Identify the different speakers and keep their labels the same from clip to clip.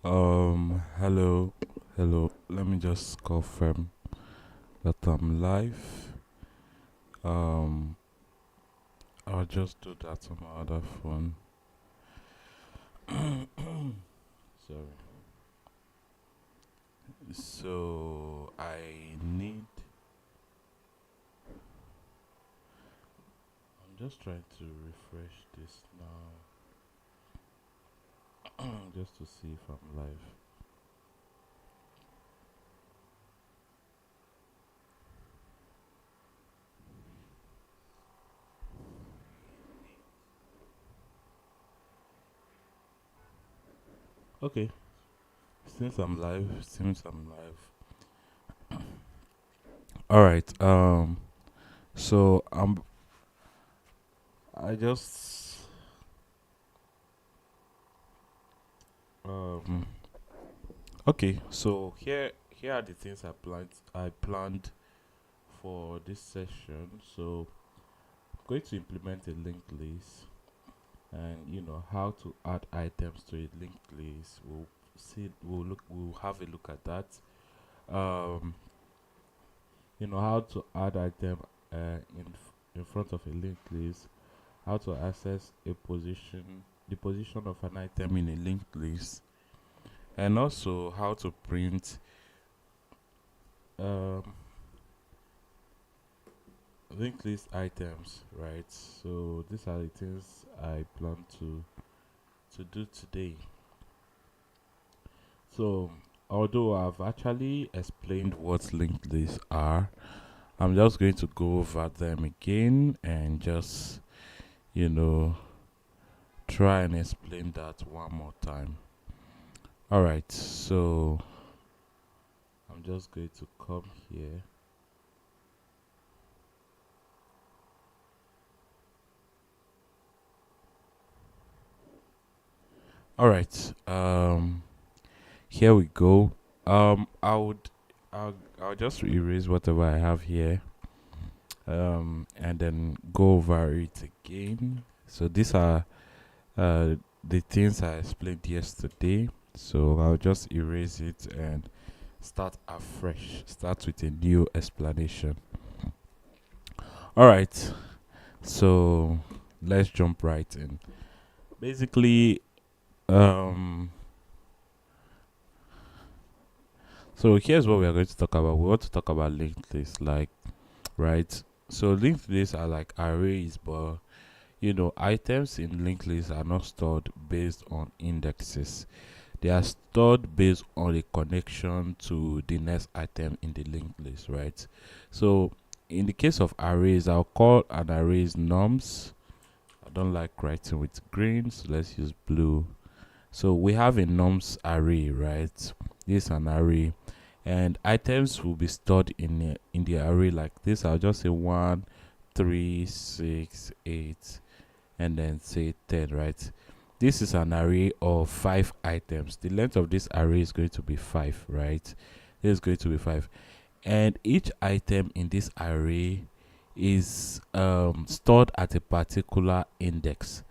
Speaker 1: Hello. Let me just confirm that I'm live. Um, I'll just do that on my other phone. Sorry. So I need. I'm just trying to refresh this now, just to see if I'm live. Okay. Since I'm live. All right. So I just um. Okay. So here are the things I planned for this session. So I'm going to implement a linked list, and how to add items to a linked list. We'll have a look at that. Um, how to add item in front of a linked list, how to access the position of an item in a linked list, and also how to print um linked list items, right? So these are the things I plan to do today. So although I've actually explained what linked lists are, I'm just going to go over them again and just you know try and explain that one more time. All right, so I'm just going to come here. All right, here we go. I would I'll just erase whatever I have here, and then go over it again. So these are the things I explained yesterday. So I'll just erase it and start afresh. Start with a new explanation. All right. So let's jump right in. Basically, um, so here's what we are going to talk about. We want to talk about linked lists, like, right? So linked lists are like arrays, but items in linked lists are not stored based on indexes. They are stored based on a connection to the next item in the linked list, right? So in the case of arrays, I'll call an arrays nums. I don't like writing with green, so let's use blue. So we have a nums array, right? This is an array, and items will be stored in the array like this. I'll just say 1, 3, 6, 8, and then say 10, right? This is an array of 5 items. The length of this array is going to be 5, right? This is going to be 5, and each item in this array is stored at a particular index,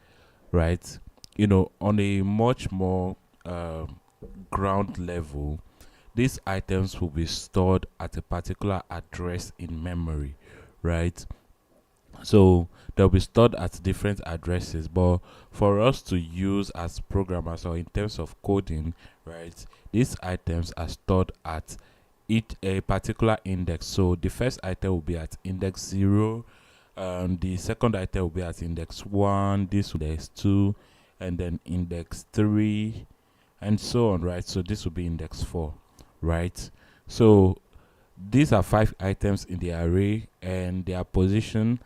Speaker 1: right? On a much more ground level, these items will be stored at a particular address in memory, right? So they'll be stored at different addresses, but for us to use as programmers or in terms of coding, right, these items are stored at each a particular index. So the first item will be at index 0, the second item will be at index 1, this will be index 2, and then index 3, and so on, right? So this will be index 4, right? So these are 5 items in the array, and their position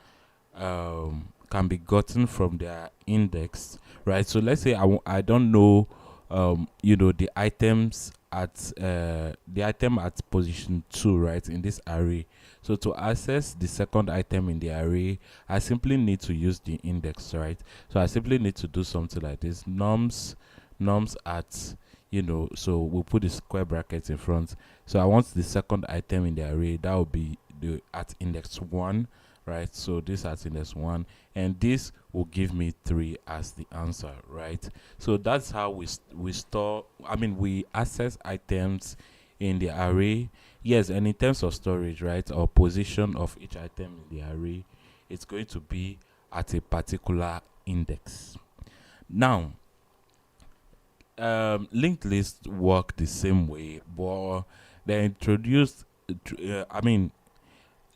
Speaker 1: can be gotten from their index, right? So let's say I don't know, the items at the item at position 2, right, in this array. So to access the second item in the array, I simply need to use the index, right? So I simply need to do something like this: nums at, so we'll put the square bracket in front. So I want the second item in the array, that will be the at index 1, right? So this has index 1, and this will give me 3 as the answer, right? So that's how we store, we access items in the array. Yes, and in terms of storage, right, or position of each item in the array, it's going to be at a particular index. Now, linked lists work the same way, but they introduced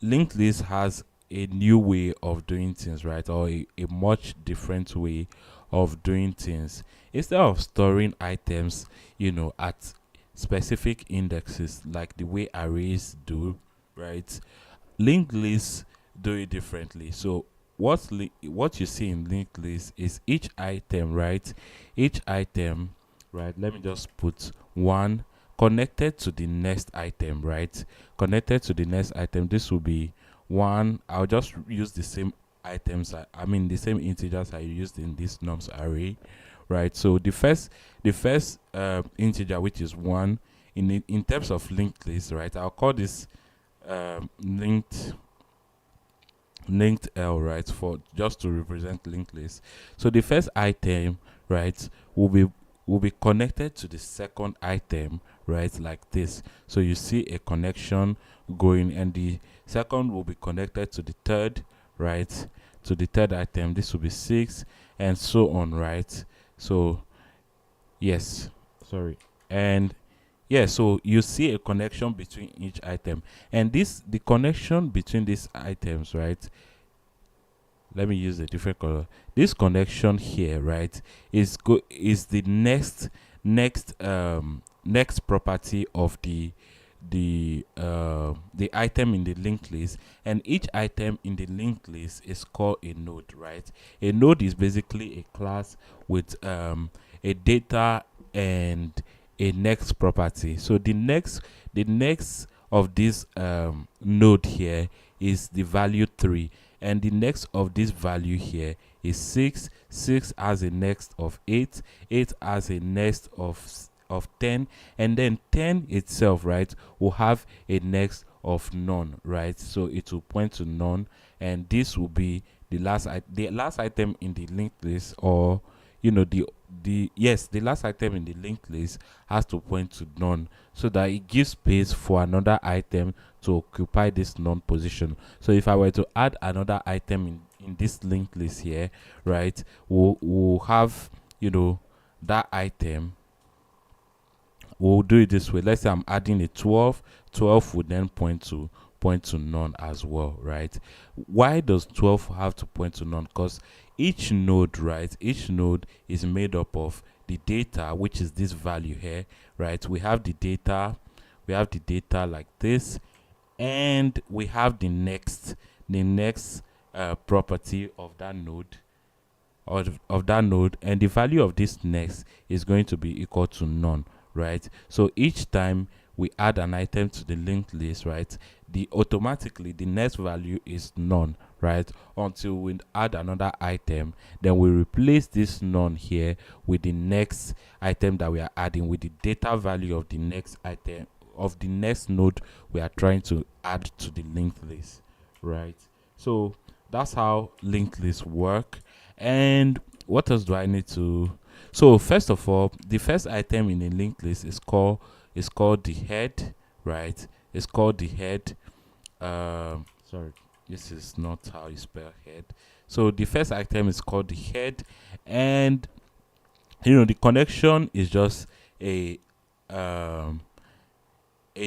Speaker 1: linked list has a new way of doing things, right? Or a much different way of doing things. Instead of storing items, at specific indexes like the way arrays do, right? Linked lists do it differently. So what you see in linked list is each item, right? Each item, right? Let me just put one connected to the next item, right? Connected to the next item. This will be one. I'll just use the same items. The same integers I used in this nums array, right? So the first integer, which is 1, in terms of linked list, right? I'll call this linked L, right, for just to represent linked list. So the first item, right, will be connected to the second item, right, like this. So you see a connection going, and the second will be connected to the third, right, to the third item. This will be 6, and so on, right? So yes, sorry. And yeah, so you see a connection between each item, and the connection between these items, right? Let me use a different color. This connection here, right, is the next property of the item in the linked list, and each item in the linked list is called a node, right? A node is basically a class with a data and a next property. So the next of this node here is the value 3, and the next of this value here is 6. 6 has a next of 8. 8 has a next of 10, and then 10 itself, right, will have a next of none, right? So it will point to none, and this will be the last item in the linked list, or the last item in the linked list has to point to none, so that it gives space for another item to occupy this none position. So if I were to add another item in this linked list here, right, we'll have that item. We'll do it this way. Let's say I'm adding a 12. 12 would then point to none as well, right? Why does 12 have to point to none? Because each node, right, each node is made up of the data, which is this value here, right? We have the data like this, and we have the next property of that node, and the value of this next is going to be equal to none, right? So each time we add an item to the linked list, right, automatically the next value is none, right, until we add another item. Then we replace this none here with the next item that we are adding, with the data value of the next item of the next node we are trying to add to the linked list, right? So that's how linked lists work. And what else do I need to? So first of all, the first item in a linked list is called the head, right? It's called the head. Sorry, this is not how you spell head. So the first item is called the head, and the connection is just a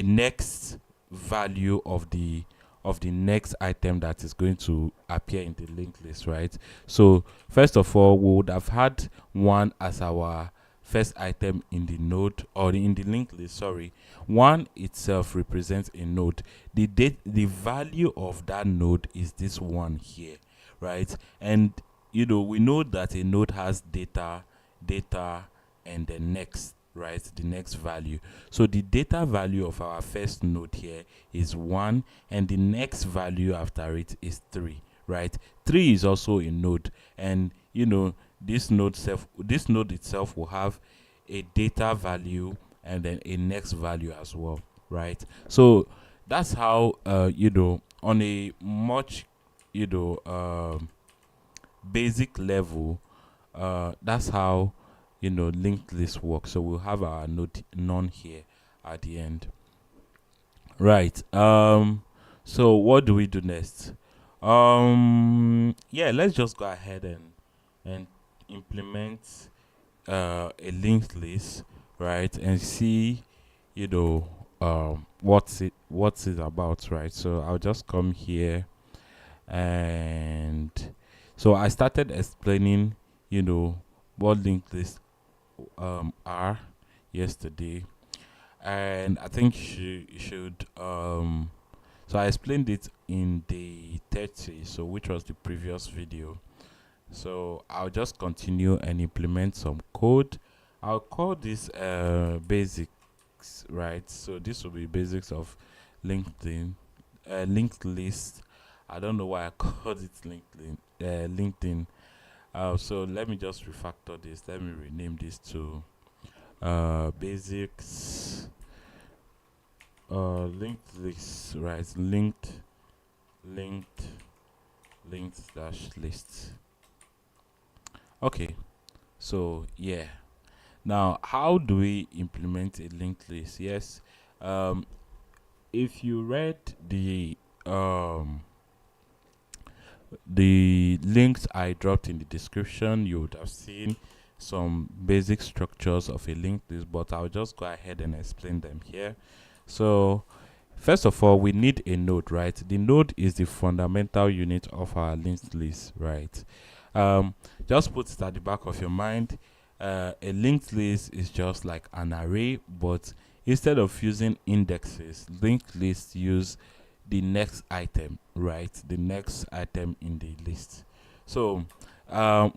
Speaker 1: next value of the next item that is going to appear in the linked list, right? So first of all, we would have had 1 as our first item in the node, or in the linked list. Sorry, 1 itself represents a node. The value of that node is this 1 here, right? And we know that a node has data, and the next, right, the next value. So the data value of our first node here is 1, and the next value after it is 3, right? 3 is also a node, and this node itself will have a data value and then a next value as well, right? So that's how on a much basic level, that's how linked list works. So we'll have our node none here at the end, right? So what do we do next? Yeah, let's just go ahead and implement a linked list, right? And see what's it about, right? So I'll just come here, and so I started explaining what linked lists are yesterday, and I think you should so I explained it in the 30, so which was the previous video. So I'll just continue and implement some code. I'll call this basics, right? So this will be basics of LinkedIn, linked list. I don't know why I called it LinkedIn. So let me just refactor this. Let me rename this to basics linked list, right? Linked dash list. Okay, so yeah, now how do we implement a linked list? Yes, if you read the links I dropped in the description, you would have seen some basic structures of a linked list, but I'll just go ahead and explain them here. So first of all, we need a node, right? The node is the fundamental unit of our linked list, right? Just put it at the back of your mind. A linked list is just like an array, but instead of using indexes, linked lists use the next item, right? The next item in the list. So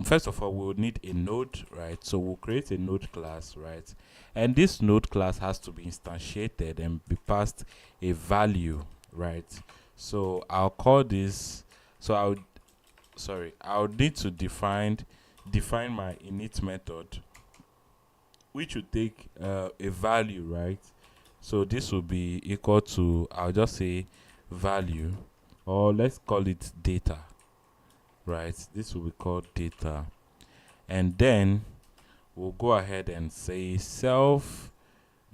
Speaker 1: first of all, we'll need a node, right? So we'll create a node class, right? And this node class has to be instantiated and be passed a value, right? So I'll call this, so I'll need to define my init method, which will take a value, right? So this will be equal to, I'll just say value, or let's call it data, right? This will be called data. And then we'll go ahead and say self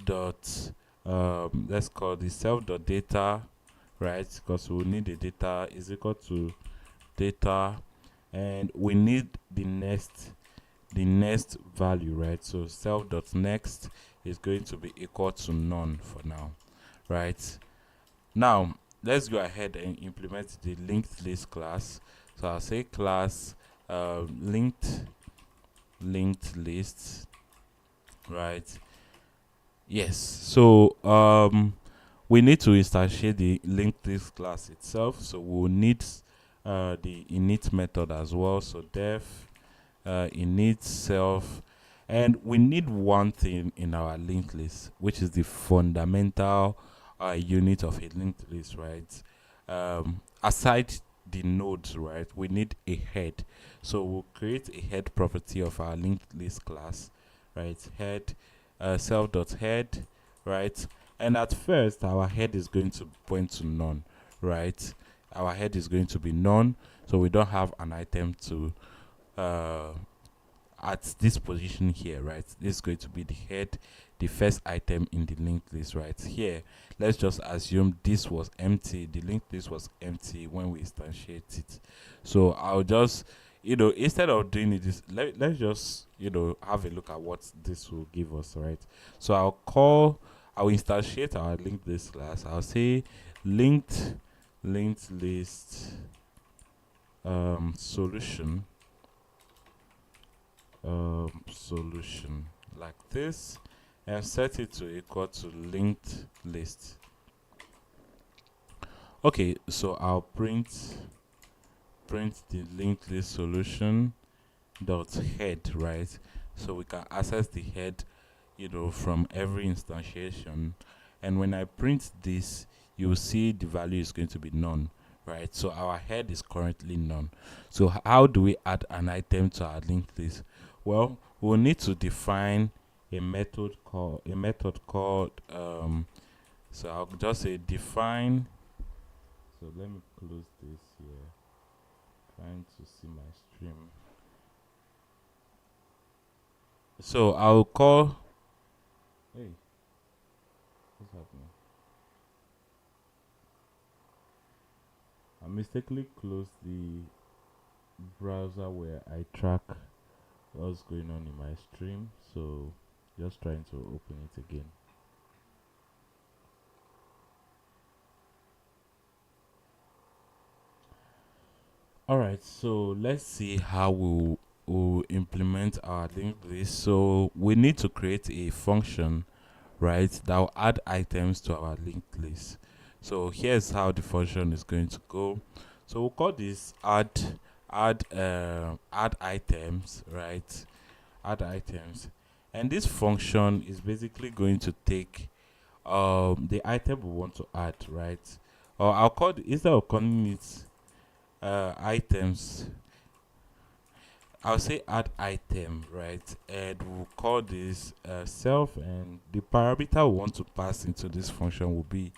Speaker 1: dot let's call this self dot data, right? Because we'll need the data is equal to data, and we need the next value, right? So self dot next is going to be equal to none for now, right? Now let's go ahead and implement the linked list class. So I'll say class linked list, right? Yes. So we need to instantiate the linked list class itself, so we'll need the init method as well. So def init self, and we need one thing in our linked list, which is the fundamental unit of a linked list, right? Aside the nodes, right, we need a head. So we'll create a head property of our linked list class, right? Head self.head, right? And at first our head is going to point to none, right? Our head is going to be none, so we don't have an item to at this position here, right? This is going to be the head, the first item in the linked list, right here. Let's just assume this was empty, the linked list was empty when we instantiate it. So I'll just instead of doing it let's just have a look at what this will give us, right? So I'll instantiate our linked list class. I'll say linked list solution like this, and set it to equal to linked list. Okay, so I'll print the linked list solution dot head, right? So we can access the head from every instantiation, and when I print this, you'll see the value is going to be none, right? So our head is currently none. So how do we add an item to our linked list? Well, we'll need to define a method called so I'll just say define. So let me close this here. Trying to see my stream. So I'll call. Hey, what's happening? I mistakenly closed the browser where I track what's going on in my stream, so just trying to open it again. Alright, so let's see how we'll implement our linked list. So we need to create a function, right, that will add items to our linked list. So here's how the function is going to go. So we'll call this add items, right? Add items. And this function is basically going to take the item we want to add, right? Or I'll call instead of calling it items, I'll say add item, right? And we'll call this self, and the parameter we want to pass into this function will be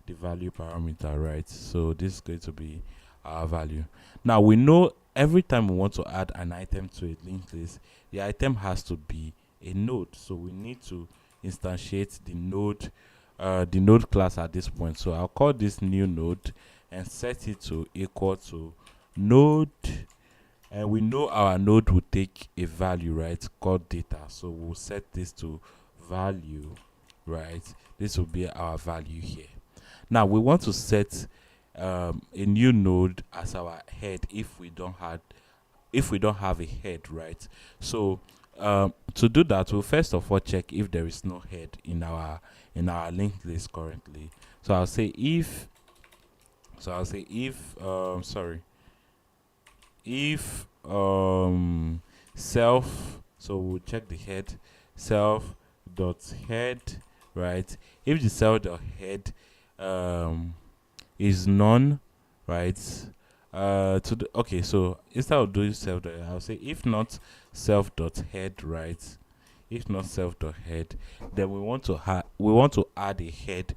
Speaker 1: the value parameter, right? So this is going to be our value. Now we know every time we want to add an item to a linked list, the item has to be a node. So we need to instantiate the node class at this point. So I'll call this new node and set it to equal to node, and we know our node will take a value, right, called data. So we'll set this to value, right? This will be our value here. Now we want to set a new node as our head if we don't have a head, right? So to do that, we'll first of all check if there is no head in our linked list currently. So I'll say if if self, so we'll check the head, self dot head, right? If the self dot head is none, right? Okay, so instead of doing self dot, I'll say if not self dot head, right? If not self dot head, then we want to add a head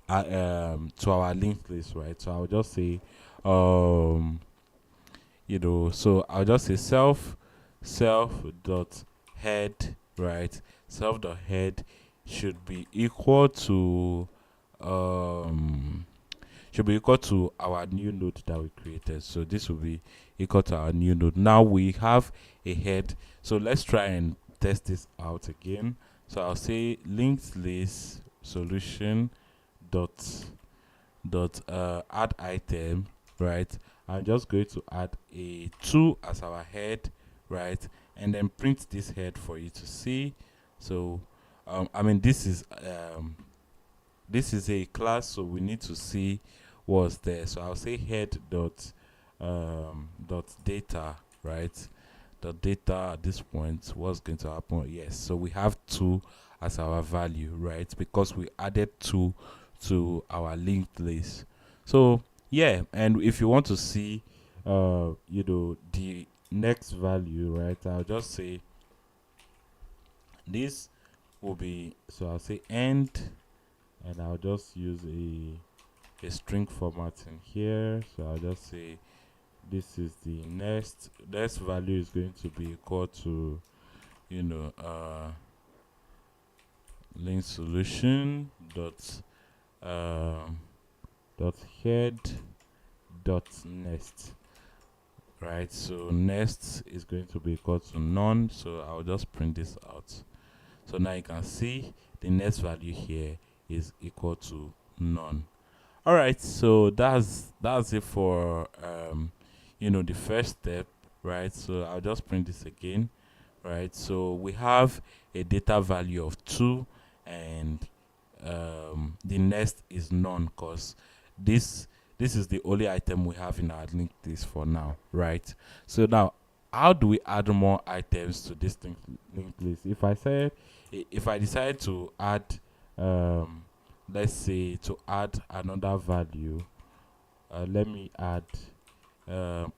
Speaker 1: to our linked list, right? So I'll just say so I'll just say self dot head, right? Self dot head should be equal to our new node that we created. So this will be equal to our new node. Now we have a head, so let's try and test this out again. So I'll say linked list solution dot add item, right? I'm just going to add a 2 as our head, right? And then print this head for you to see. So this is a class, so we need to see what's there. So I'll say head dot data, right? The data at this point, what's going to happen? Yes, so we have 2 as our value, right? Because we added 2 to our linked list. So yeah, and if you want to see the next value, right, I'll just say this will be, so I'll say end, and I'll just use a string formatting here. So I'll just say this is the next value is going to be equal to link solution dot head dot next, right? So next is going to be equal to none, so I'll just print this out. So now you can see the next value here is equal to none. All right, so that's it for the first step, right? So I'll just print this again, right? So we have a data value of 2, and the next is none, because this is the only item we have in our linked list for now, right? So now, how do we add more items to this linked list? If I decide to add let's say to add another value, let me add a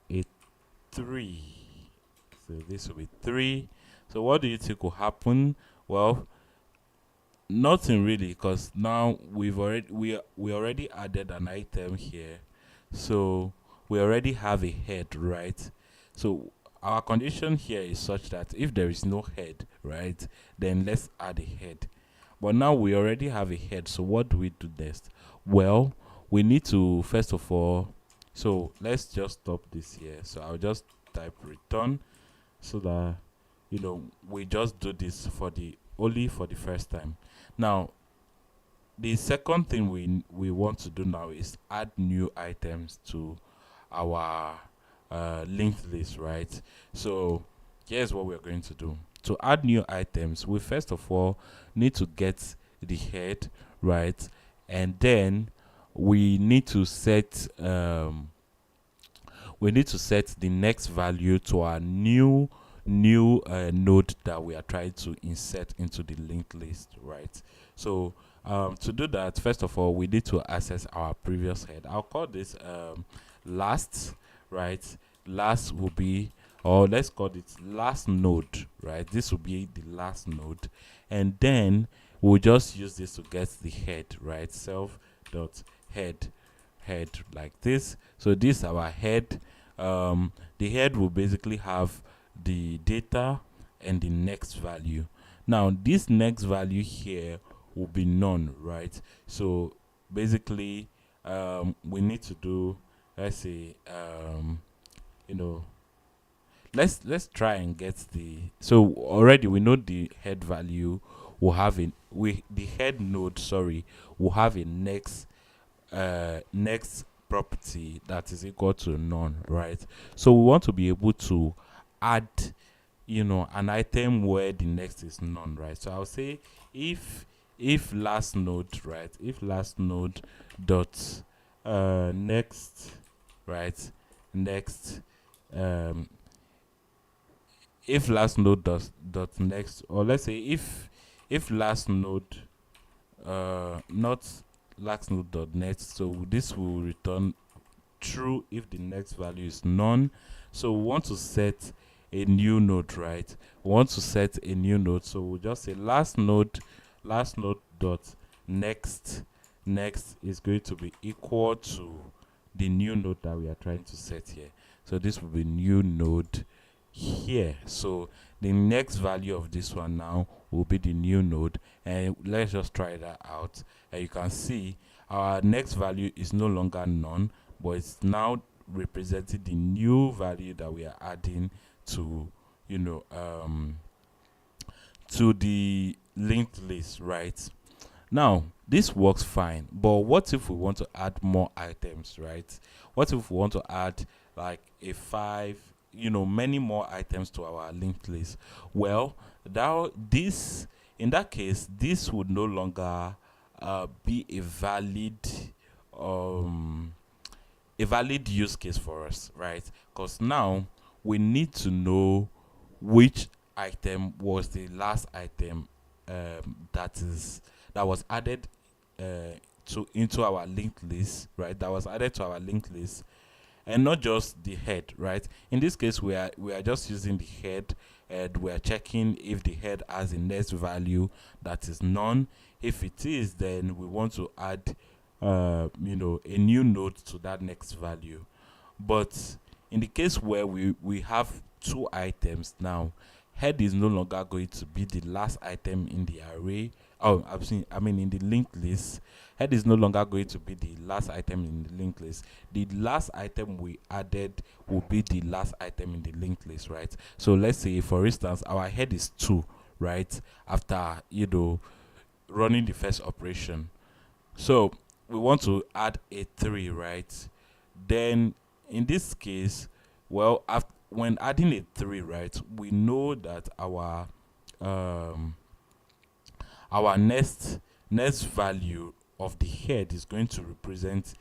Speaker 1: 3. So this will be 3. So what do you think will happen? Well, nothing really, because now we already added an item here. So we already have a head, right? So our condition here is such that if there is no head, right, then let's add a head. But now we already have a head, so what do we do next? Well, we need to first of all, so let's just stop this here. So I'll just type return so that we just do this for the only for the first time. Now the second thing we want to do now is add new items to our linked list, right? So here's what we're going to do. To add new items, we first of all need to get the head, right? And then we need to set the next value to our new node that we are trying to insert into the linked list, right? So to do that, first of all, we need to access our previous head. I'll call this last, right? Last will be, or let's call it last node, right? This will be the last node, and then we'll just use this to get the head, right? Self dot head like this. So this is our head. The head will basically have the data and the next value. Now this next value here will be none, right? So basically we need to do, let's say let's try and get the, so already we know the head value will have the head node, sorry, will have a next property that is equal to none, right? So we want to be able to add an item where the next is none, right? So I'll say if last node, right, if last node dot next, right, next, if last node dot next, or let's say if last node not last node dot next, so this will return true if the next value is none. So we want to set a new node, right? We want to set a new node, so we'll just say last node dot next is going to be equal to the new node that we are trying to set here. So this will be new node here. So the next value of this one now will be the new node, and let's just try that out. And you can see our next value is no longer none, but it's now representing the new value that we are adding to to the linked list, right? Now this works fine, but what if we want to add more items, right? What if we want to add like a 5, many more items to our linked list? Well, in that case, this would no longer be a valid use case for us, right? Because now we need to know which item was the last item that was added into our linked list, right? That was added to our linked list, and not just the head, right? In this case, we are just using the head, and we are checking if the head has a next value that is none. If it is, then we want to add a new node to that next value. But in the case where we have 2 items now, head is no longer going to be the last item in the array. In the linked list, head is no longer going to be the last item in the linked list. The last item we added will be the last item in the linked list, right? So let's say, for instance, our head is 2, right? After running the first operation, so we want to add a 3, right? Then in this case, well, when adding a 3, right, we know that our next value of the head is going to represent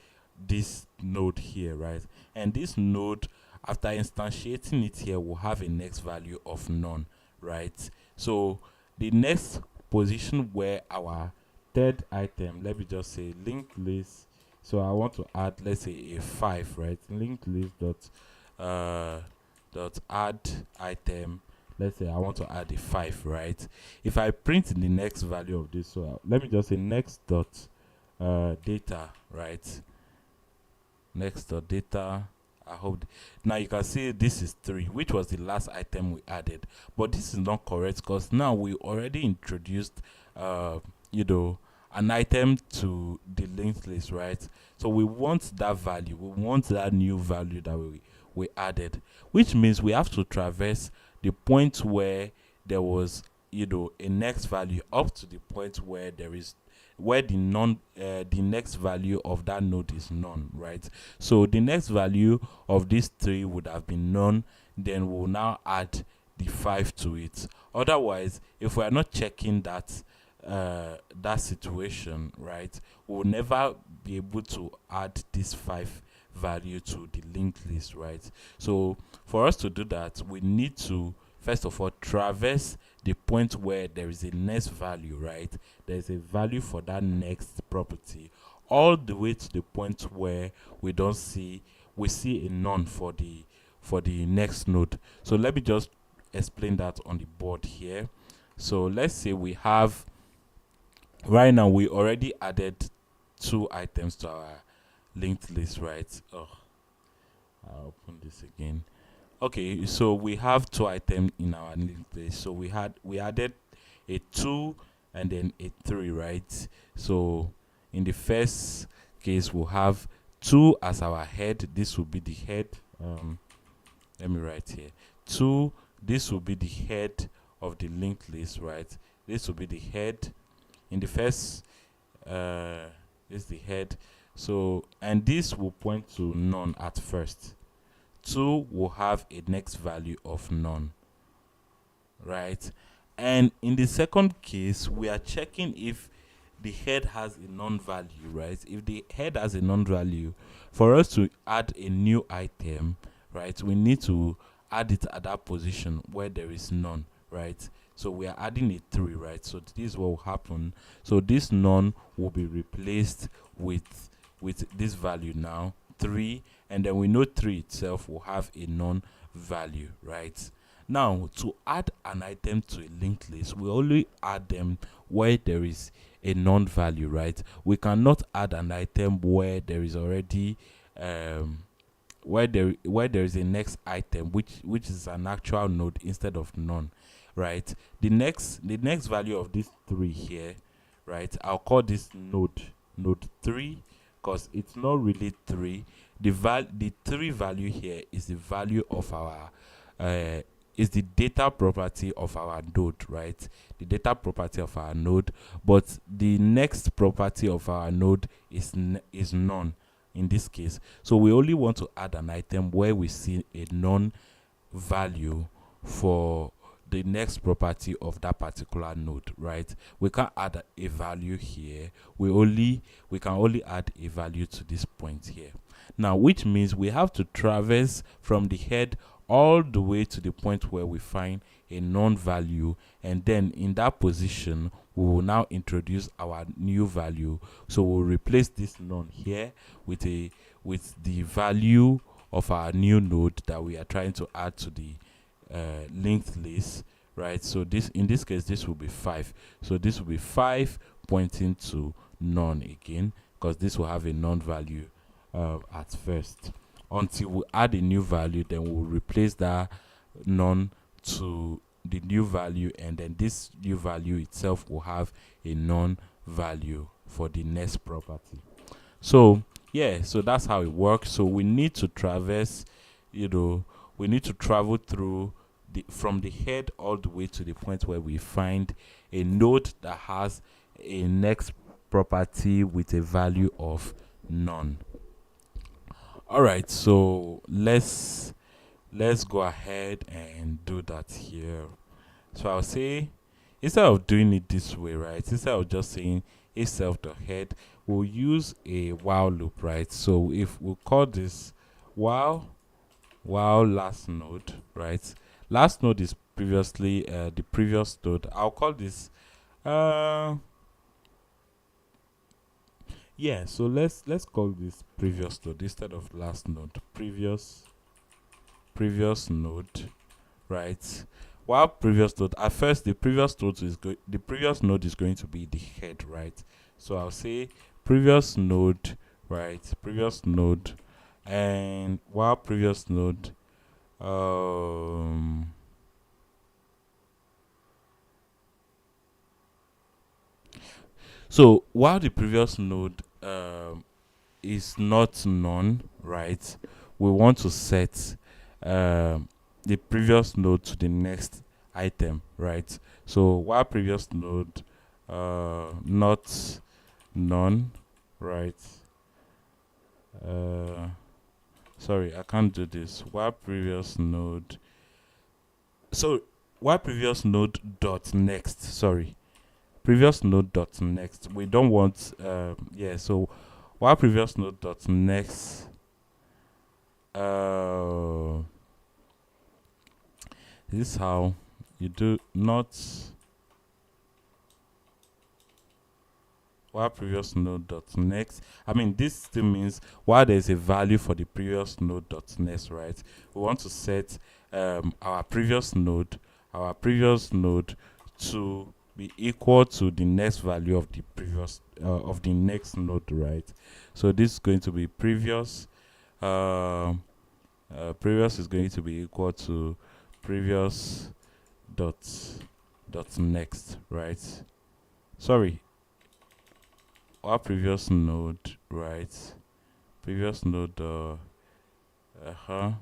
Speaker 1: this node here, right? And this node, after instantiating it here, will have a next value of none, right? So the next position where our third item, let me just say linked list, so I want to add, let's say, a 5, right? Linked list dot add item, let's say I want to add a 5, right? If I print in the next value of this, so let me just say next dot data, right? Next dot data, I hope. Now you can see this is 3, which was the last item we added. But this is not correct because now we already introduced, you know, an item to the linked list, right? So we want that value. We want that new value that we added, which means we have to traverse the point where there was, you know, a next value up to the point where there is where the next value of that node is none, right? So the next value of this 3 would have been none, then we'll now add the 5 to it. Otherwise, if we are not checking that situation, right, we'll never be able to add this 5 value to the linked list, right? So for us to do that, we need to first of all traverse the point where there is a next value, right? There's a value for that next property, all the way to the point where we see a none for the next node. So let me just explain that on the board here. So let's say we have, right now we already added 2 items to our linked list, right? Oh, I'll open this again. Okay, so we have 2 items in our linked list. So we added a 2 and then a 3, right? So in the first case, we'll have 2 as our head. This will be the head. Let me write here. 2, this will be the head of the linked list, right? This will be the head. In the first, this is the head. So, and this will point to none at first. 2 will have a next value of none, right? And in the second case, we are checking if the head has a non-value, right? If the head has a non-value, for us to add a new item, right, we need to add it at that position where there is none, right? So we are adding a 3, right? So this is what will happen. So this none will be replaced with this value now, 3, and then we know 3 itself will have a non-value, right? Now, to add an item to a linked list, we only add them where there is a non-value, right? We cannot add an item where there is already where there is a next item which is an actual node instead of none, right? The next value of this 3 here, right? I'll call this node 3 because it's not really 3. The 3 value here is the value of our is the data property of our node, right? The data property of our node, but the next property of our node is none in this case. So we only want to add an item where we see a non value for the next property of that particular node, right? We can't add a value here. We can only add a value to this point here. Now, which means we have to traverse from the head all the way to the point where we find a non-value, and then in that position we will now introduce our new value. So we'll replace this none here with the value of our new node that we are trying to add to the linked list, right? So in this case this will be 5. So this will be 5 pointing to none again, because this will have a non-value at first. Until we add a new value, then we'll replace that none to the new value, and then this new value itself will have a non-value for the next property. So yeah, so that's how it works. So we need to traverse, we need to travel through from the head all the way to the point where we find a node that has a next property with a value of none. All right, so let's go ahead and do that here. So I'll say, instead of doing it this way, right, instead of just saying itself.head, we'll use a while loop, right? So if we'll call this while last node, right? Last node is previously the previous node. I'll call this yeah, so let's call this previous node instead of last node. Previous node, right? While previous node, at first the previous node is going to be the head, right? So I'll say previous node, right? Previous node, And while previous node, um, so while the previous node is not none, right? We want to set the previous node to the next item, right? So while previous node not none, right? Uh, sorry, I can't do this. While previous node, so while previous node dot next, sorry, previous node dot next. We don't want yeah. So while previous node dot next, uh, this is how you do not while previous node dot next. I mean, this still means while there's a value for the previous node dot next, right? We want to set our previous node to be equal to the next value of the previous of the next node, right? So this is going to be previous. Previous is going to be equal to previous dot next, right? Sorry, our previous node, right? Previous node, huh.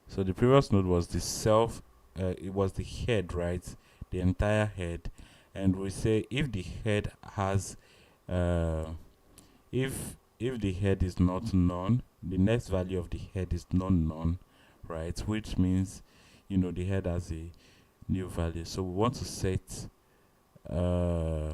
Speaker 1: So the previous node was the self, it was the head, right? The entire head, and we say if the head has, uh, if the head is not none, the next value of the head is non-none, right? Which means, the head has a new value. So we want to set, uh,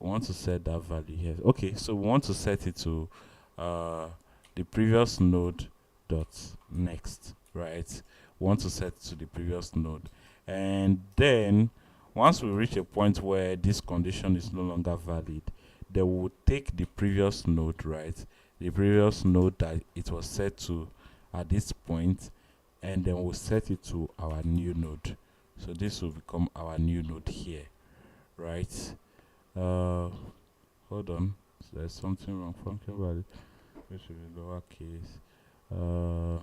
Speaker 1: we want to set that value here. Okay, so we want to set it to uh, the previous node dot next, right? We want to set it to the previous node, and then once we reach a point where this condition is no longer valid, then we'll take the previous node, right? The previous node that it was set to at this point, and then we'll set it to our new node. So this will become our new node here, right? Uh, hold on. There's something wrong. Function value, which should be lowercase. Uh,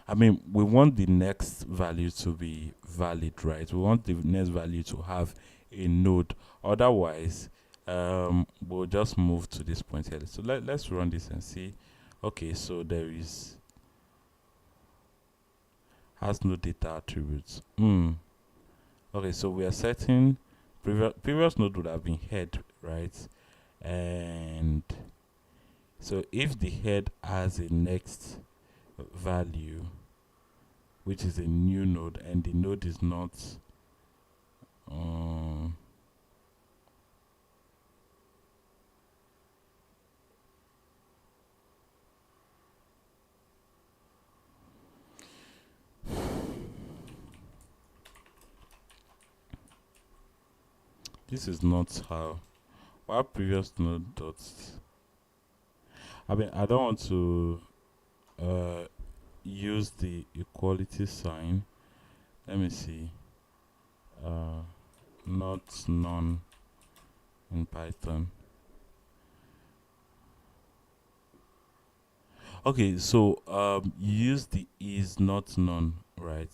Speaker 1: I mean, we want the next value to be valid, right? We want the next value to have a node. Otherwise, we'll just move to this point here. So let's run this and see. Okay, so there is has no data attributes. Okay, so we are setting previous node would have been head, right? And so if the head has a next value, which is a new node, and the node is not um, this is not how our previous node dots. I mean, I don't want to uh, use the equality sign. Let me see. Not none in Python. Okay, so use the is not none, right?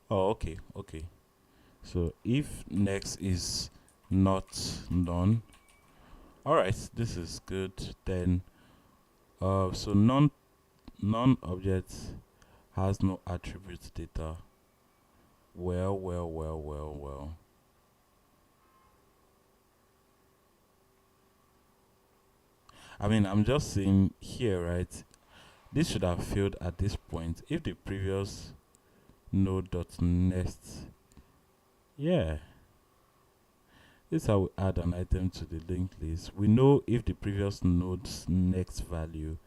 Speaker 1: Oh, okay, okay. So if next is not none, all right, this is good. Then, so non object has no attribute data. Well. I mean, I'm just saying here, right? This should have failed at this point if the previous node dot next. Yeah, this is how we add an item to the linked list. We know if the previous node's next value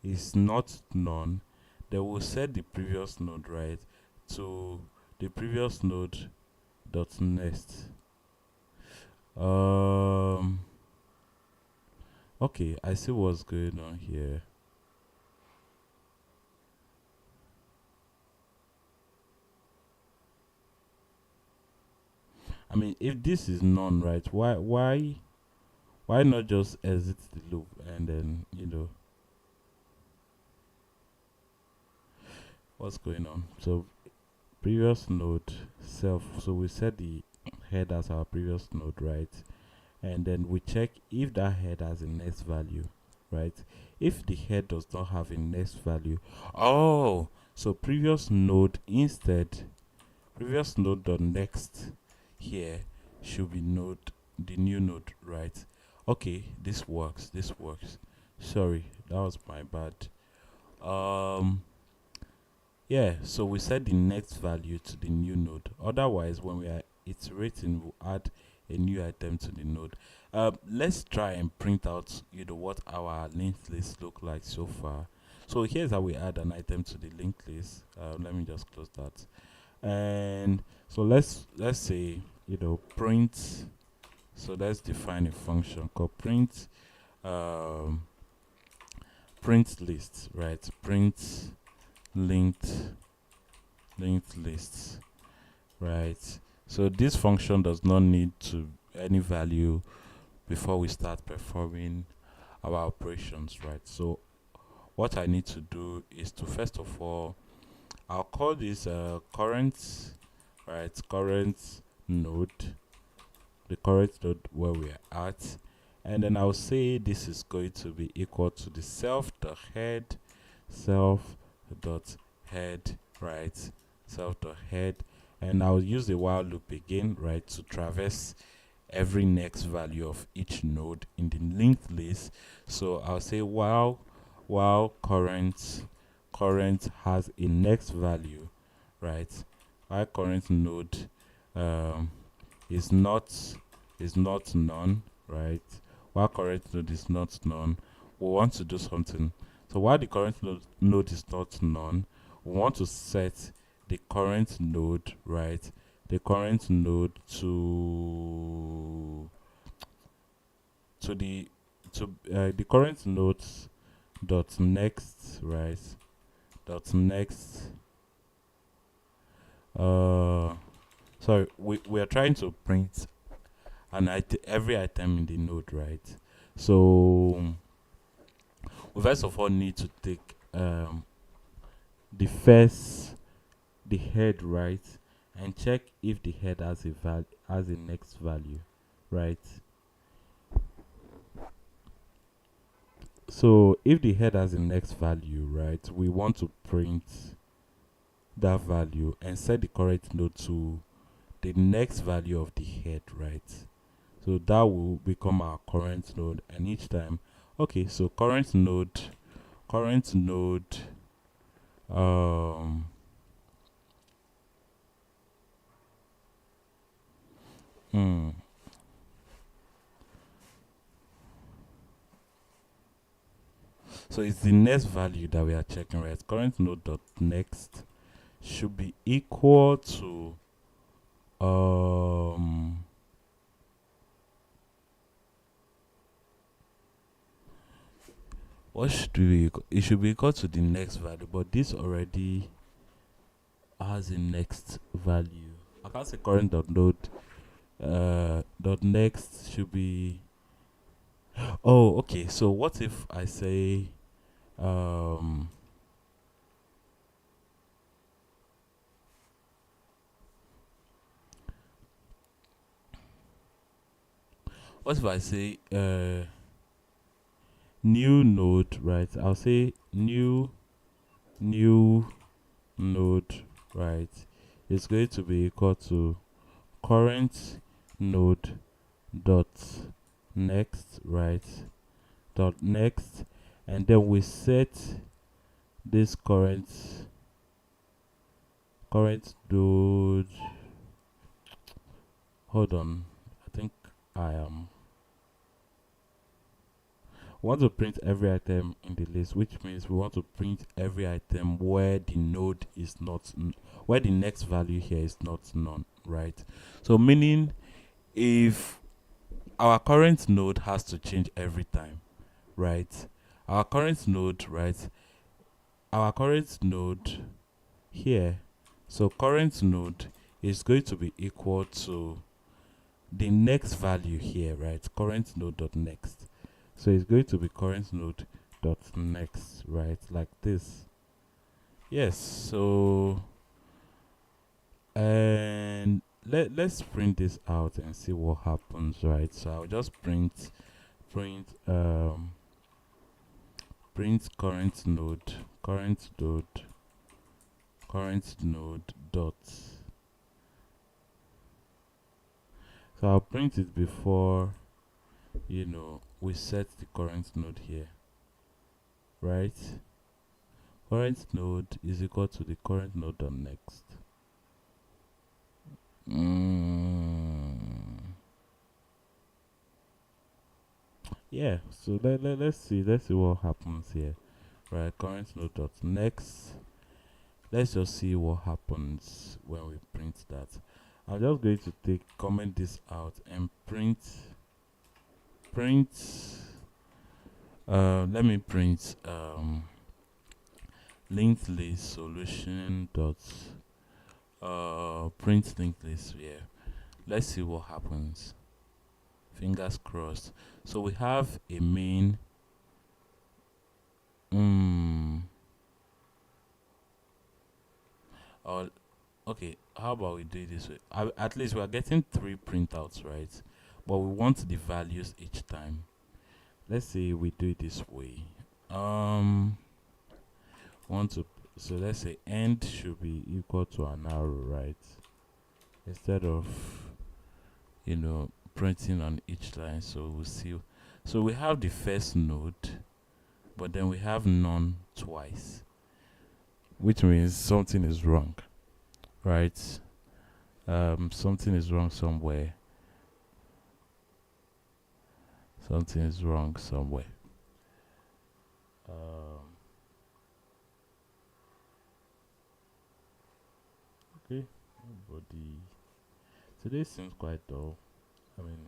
Speaker 1: is not none, then we'll set the previous node, right, to the previous node dot next. Okay, I see what's going on here. I mean, if this is none, right? Why not just exit the loop and then what's going on? So previous node self. So we set the head as our previous node, right? And then we check if that head has a next value, right? If the head does not have a next value, oh, so previous node dot next here should be the new node, right? Okay, this works. Sorry, that was my bad. um yeah, so we set the next value to the new node. Otherwise, when we are iterating, we'll add a new item to the node. Let's try and print out, what our linked list look like so far. So here's how we add an item to the linked list. Let me just close that. And so let's say, print. So let's define a function called print, um, print list, right? Print linked lists, right? So this function does not need to any value before we start performing our operations, right? So what I need to do is to, first of all, I'll call this current, right? Current node, the current node where we are at, and then I'll say this is going to be equal to the self.head, self.head, right? Self.head, and I'll use the while loop again, right, to traverse every next value of each node in the linked list. So I'll say while current has a next value, right? While current node um, is not none, right? While current node is not none, we want to do something. So while the current node is not none, we want to set the current node, right? The current node the current nodes dot next, right? Dot next. Sorry, we are trying to print every item in the node, right? So we first of all need to take the head, right, and check if the head has a next value, right? So if the head has a next value, right, we want to print that value and set the current node to the next value of the head, right? So that will become our current node, and each time, okay, so current node um hmm, so it's the next value that we are checking, right? Current node dot next should be equal to what should be it should be equal to the next value, but this already has a next value. I can't say current dot node dot next should be, oh, okay, so what if I say um what if I say new node, right? I'll say new node, right, is going to be equal to current node dot next, right? Dot next, and then we set this current node. Hold on, I think I am want to print every item in the list, which means we want to print every item where the node is not where the next value here is not none, right? So meaning if our current node has to change every time, right? Our current node, right? Our current node here, so current node is going to be equal to the next value here, right? Current node dot next. So it's going to be current node dot next, right? Like this. Yes. So and let's print this out and see what happens, right? So I'll just print print current node dot. So I'll print it before we set the current node here, right? Current node is equal to the current node dot next. Yeah, so let's see what happens here, right? Current node dot next. Let's just see what happens when we print that. I'm just going to comment this out and print let me print linked list solution dot print linked list here. Let's see what happens. Fingers crossed. So we have a main okay, how about we do it this way? At least we are getting 3 printouts, right? But we want the values each time. Let's say we do it this way. So let's say end should be equal to an arrow, right? Instead of printing on each line. So we'll see. So we have the first node, but then we have none twice, which means something is wrong, right? Something is wrong somewhere. Something is wrong somewhere. Okay, nobody. Today seems quite dull. I mean,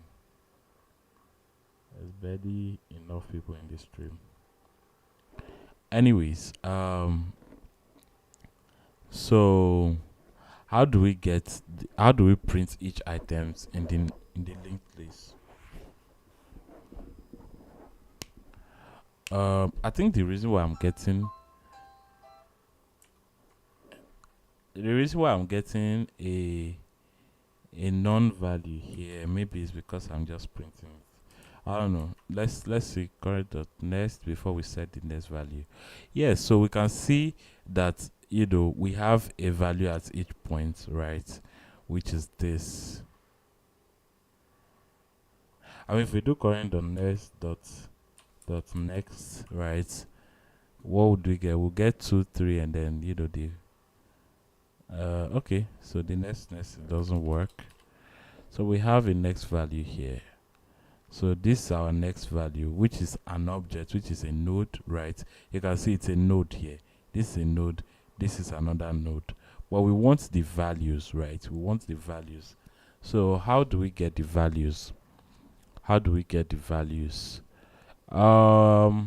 Speaker 1: there's barely enough people in this stream. Anyways, so how do we print each items in the linked list? I think the reason why I'm getting a non-value here, maybe it's because I'm just printing it. I don't know. Let's see current dot next before we set the next value. Yes, so we can see that we have a value at each point, right? Which is this. I mean, if we do current dot next dot next, right? What would we get? We'll get 2, 3, and then the okay, so the next doesn't work. So we have a next value here. So this is our next value, which is an object, which is a node, right? You can see it's a node here. This is a node. This is another node. But we want the values, right? We want the values. So how do we get the values? How do we get the values? How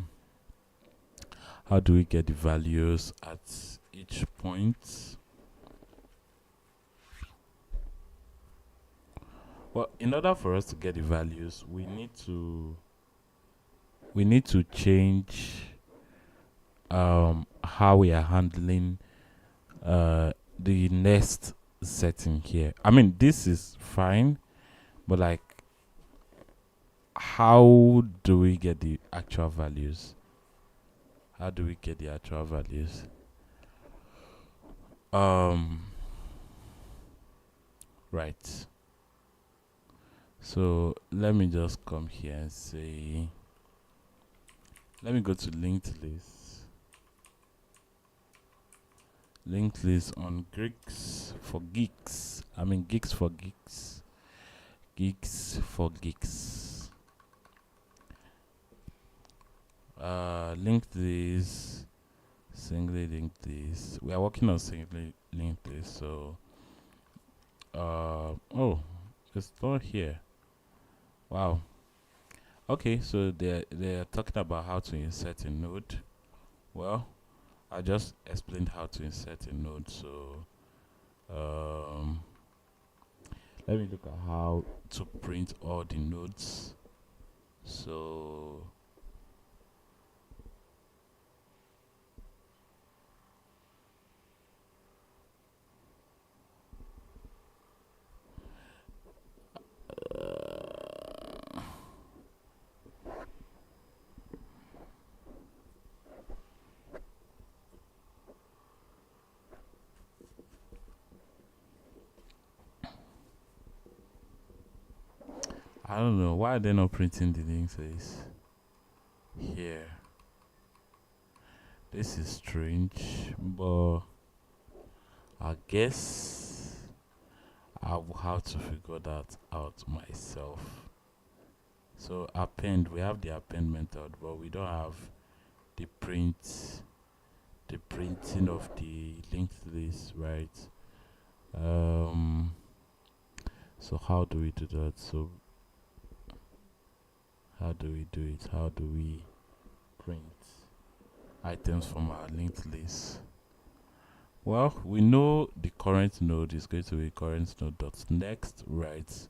Speaker 1: do we get the values at each point? Well, in order for us to get the values, we need to change how we are handling the next setting here. I mean, this is fine, but like, how do we get the actual values? How do we get the actual values? Right. So let me just come here and say, let me go to linked list. Linked list on Geeks for Geeks. I mean Geeks for Geeks. Geeks for Geeks. Linked list. Singly linked list. We are working on singly linked list. So oh, it's not here. Wow. Okay, so they're talking about how to insert a node. Well, I just explained how to insert a node. So Let me look at how to print all the nodes. So I don't know why they're not printing the linked list here. This is strange, but I guess I will have to figure that out myself. So append, we have the append method, but we don't have the printing of the linked list, right? Um, so how do we do that? So how do we do it? How do we print items from our linked list? Well, we know the current node is going to be current node dot next, right?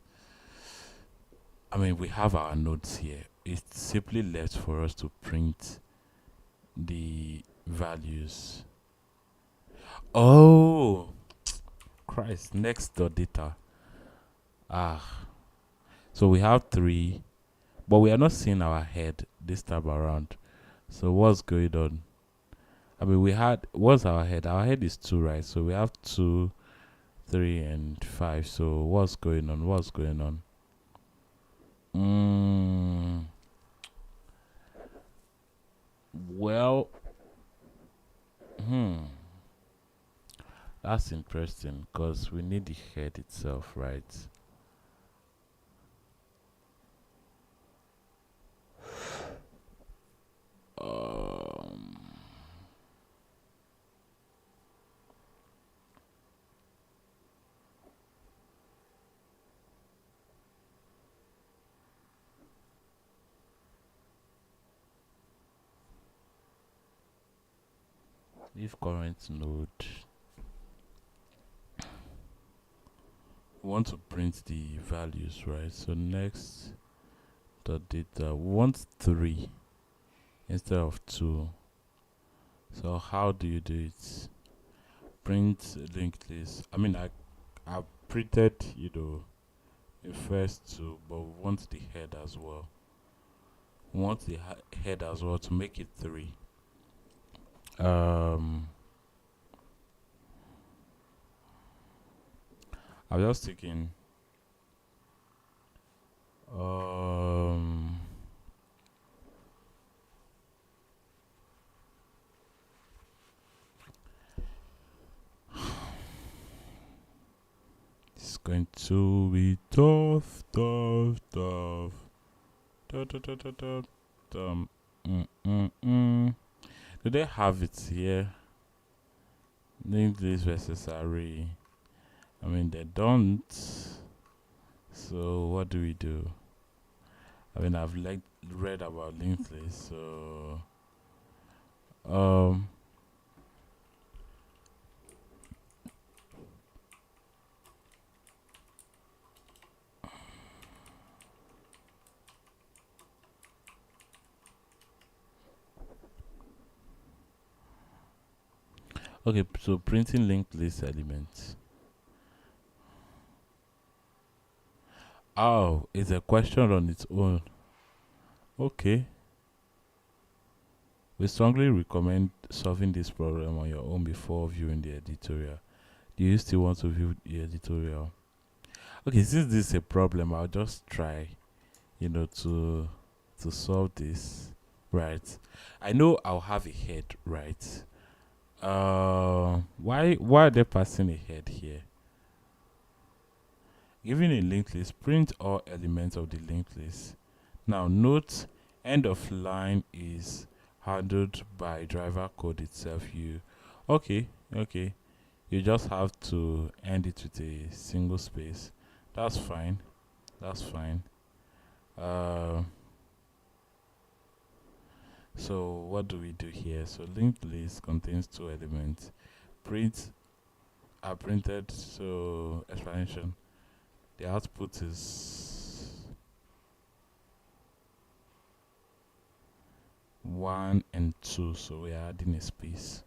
Speaker 1: I mean, we have our nodes here. It's simply left for us to print the values. Oh, Christ! Next dot data. Ah, so we have three, but we are not seeing our head this time around. So what's going on? I mean, we had what's our head? Our head is two, right? So we have 2, 3, and 5. So what's going on? What's going on? Well, hmm, that's interesting because we need the head itself, right? Um, if current node, we want to print the values, right? So next dot data, we want 3 instead of 2. So how do you do it? Print linked list. I mean, I printed, the first 2, but we want the head as well. We want the head as well to make it 3. Um, I was just thinking. Um, it's going to be tough, tough, tough. Tough, tough, tough, tough, tough. Do they have it here? Linked list versus array. I mean, they don't. So what do we do? I mean, I've read about linked list, so um, okay. So printing linked list elements. Oh, it's a question on its own. Okay. We strongly recommend solving this problem on your own before viewing the editorial. Do you still want to view the editorial? Okay, since this is a problem, I'll just try, to solve this. Right. I know I'll have a head, right? Why are they passing a head here? Given a linked list, print all elements of the linked list. Now note end of line is handled by driver code itself. Okay. You just have to end it with a single space. That's fine. That's fine. So what do we do here? So linked list contains 2 elements. Print are printed. So explanation. The output is 1 and 2, so we are adding a space.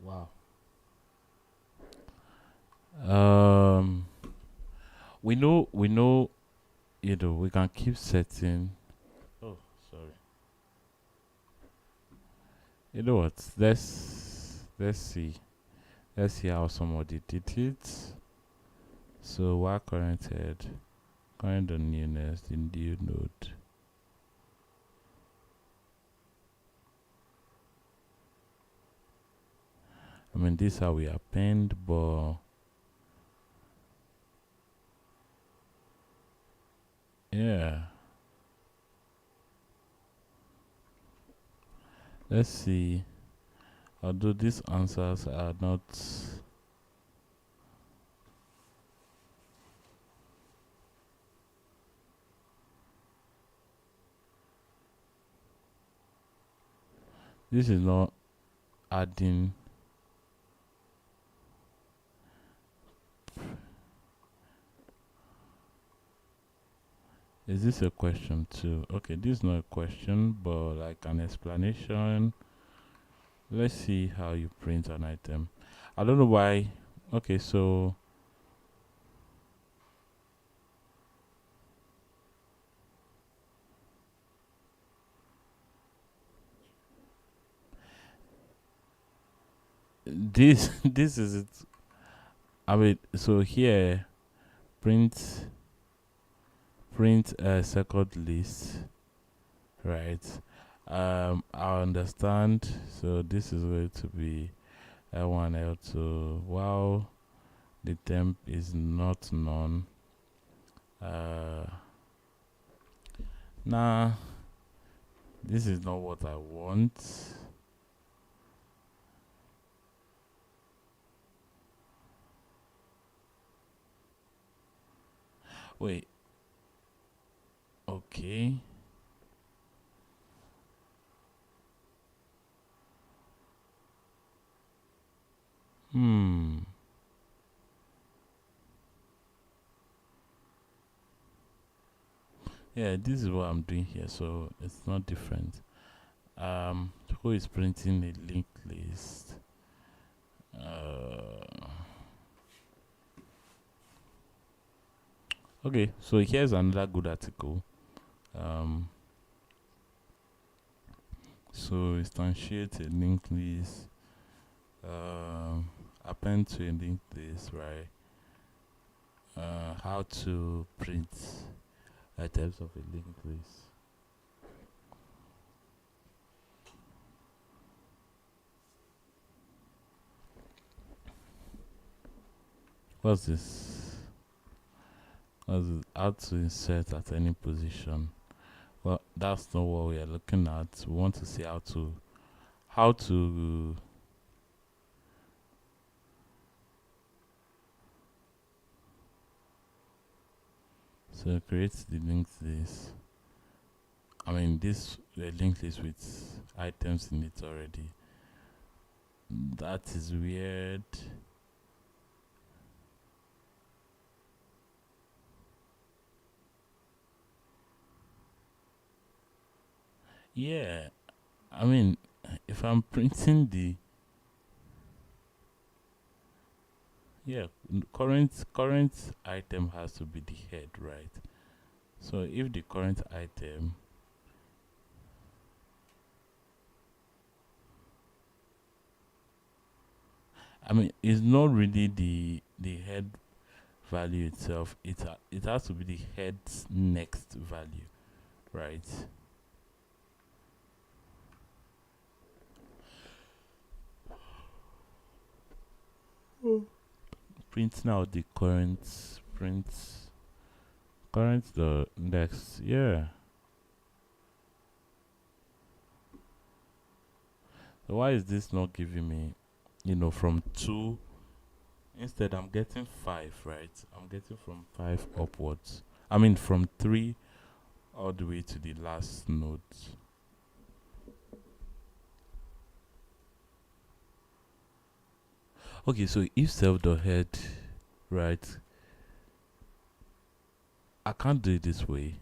Speaker 1: Wow. Um, we know, we can keep setting. Oh, sorry. You know what? Let's see how somebody did it. So while current on newness, the new node. I mean, this is how we append, but yeah. Let's see. Although these answers are not. This is not adding. Is this a question too? Okay, this is not a question, but like an explanation. Let's see how you print an item. I don't know why. Okay, so this this is it. I mean, so here print a second list, right? I understand. So this is going to be L1, L2. Wow, the temp is not none. Nah, this is not what I want. Wait. Okay. Hmm. Yeah, this is what I'm doing here, so it's not different. Who is printing a linked list? Okay, so here's another good article. Um, so instantiate a linked list. Append to a linked list, right? How to print items of a linked list. What's this? How to insert at any position. Well, that's not what we are looking at. We want to see how to so create the linked list. I mean, this the linked list with items in it already. That is weird. Yeah, I mean, if I'm printing the yeah current item has to be the head, right? So if the current item, I mean, it's not really the head value itself. It has to be the head's next value, right? Printing out the current the next, yeah. So why is this not giving me? from 2. Instead, I'm getting 5, right? I'm getting from 5 upwards. I mean, from 3 all the way to the last node. Okay, so if self dot head, right? I can't do it this way.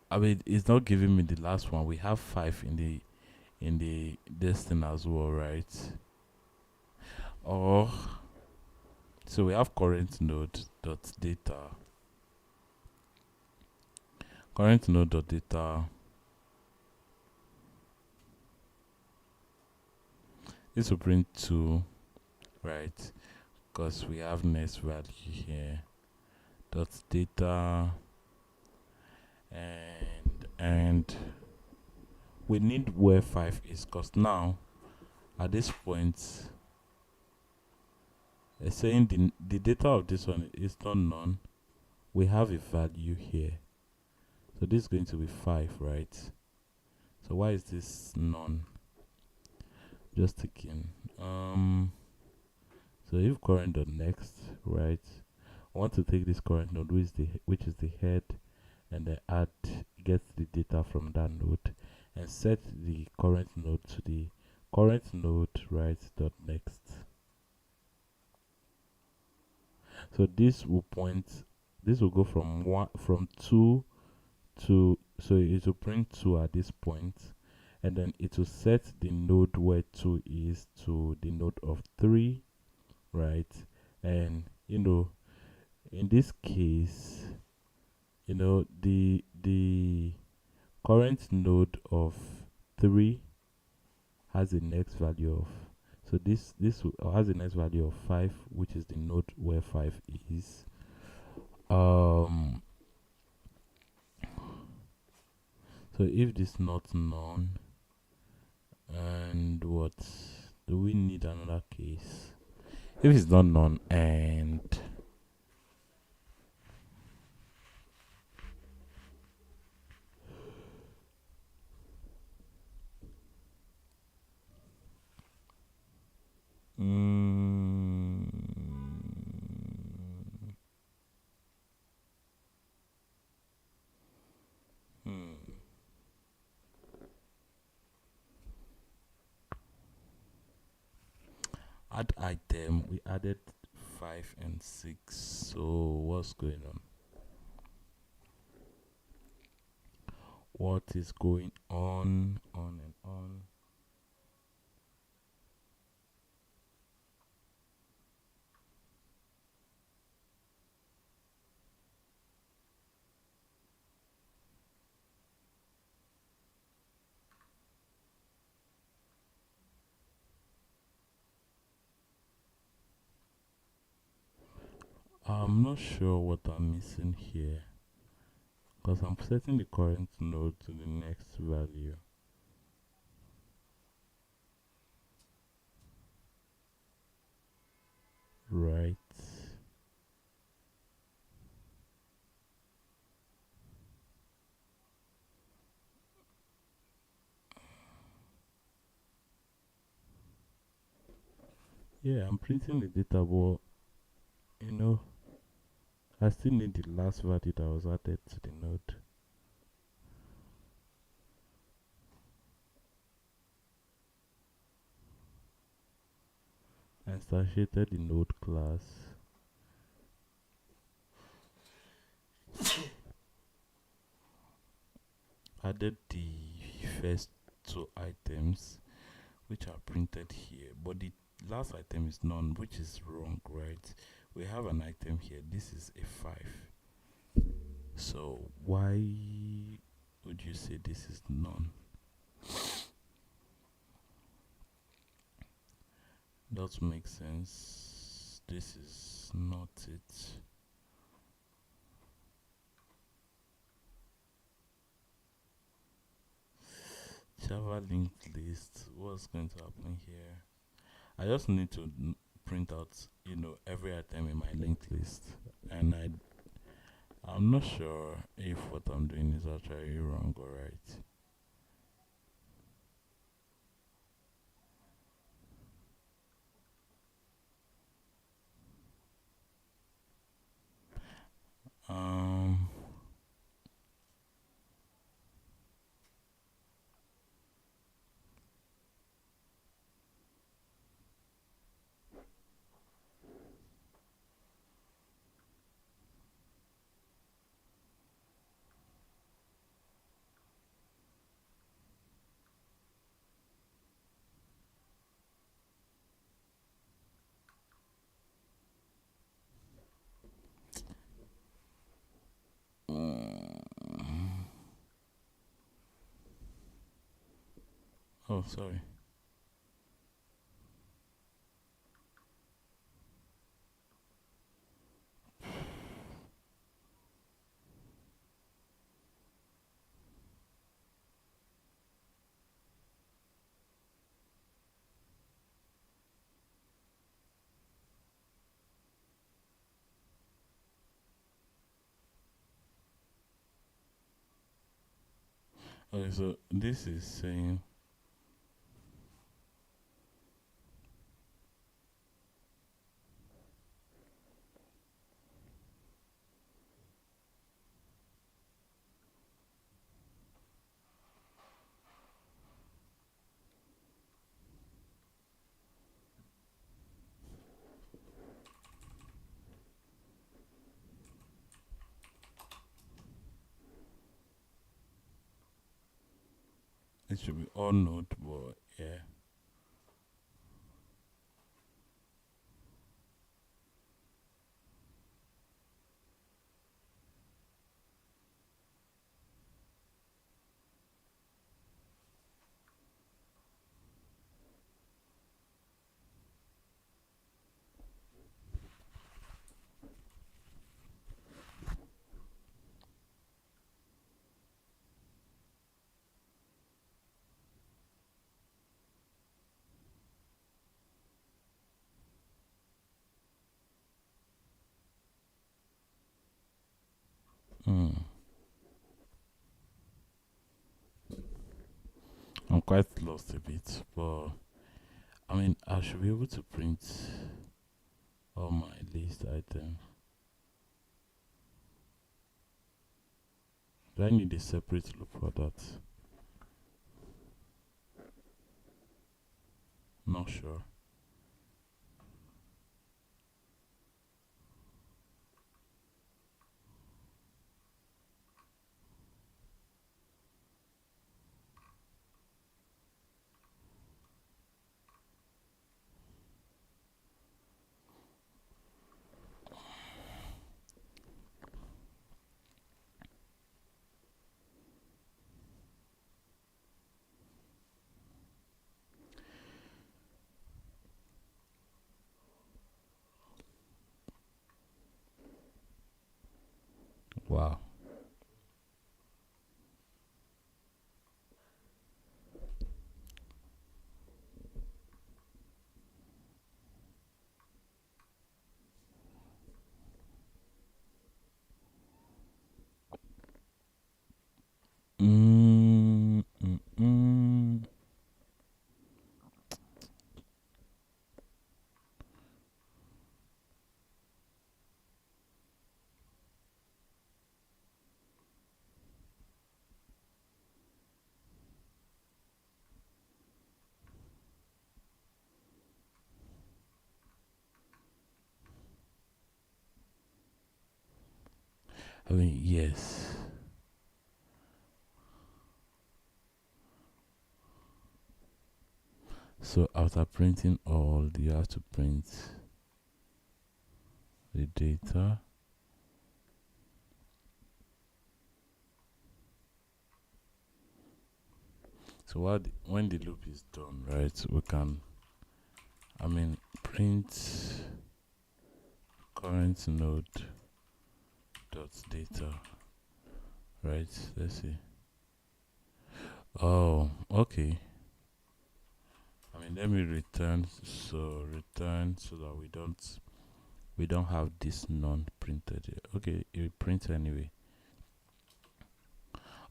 Speaker 1: I mean, it's not giving me the last one. We have 5 in the this thing as well, right? Or so we have current node dot data. Current node dot data. This will print 2, right? Because we have next value here. Dot data, and we need where 5 is, because now at this point it's saying the data of this one is not none. We have a value here, so this is going to be 5, right? So why is this none? Just thinking. So if current dot next, right? I want to take this current node, which is the head, and then get the data from that node, and set the current node to the current node, right? Dot next. So this will go from 2 to, so it will print 2 at this point, and then it will set the node where 2 is to the node of 3, right? And in this case, the current node of 3 has a next value of, so has a next value of 5, which is the node where 5 is. So if this not known, and what do we need another case? If it's not known, and add item, we added 5 and 6. So what's going on? What is going on and on? I'm not sure what I'm missing here, because I'm setting the current node to the next value. Right. Yeah, I'm printing the data, but I still need the last value that was added to the node. I instantiated the node class. Added the first 2 items, which are printed here, but the last item is none, which is wrong, right? We have an item here. This is a 5. So why would you say this is none? Doesn't make sense. This is not it. Java linked list. What's going to happen here? I just need to print out, every item in my linked list, and I'm not sure if what I'm doing is actually wrong or right. Um. Oh, sorry. Okay, so this is saying. It should be all node, but yeah. Hmm. I'm quite lost a bit, but I mean, I should be able to print all my list items. Do I need a separate loop for that? Not sure. Wow. Mm, mm, mm. I mean, yes. So after printing all, you have to print the data. So when the loop is done, right, we can, I mean, print current node dot data, right? Let's see. Oh, okay. I mean, let me return. So return so that we don't have this non-printed here. Okay, it prints anyway.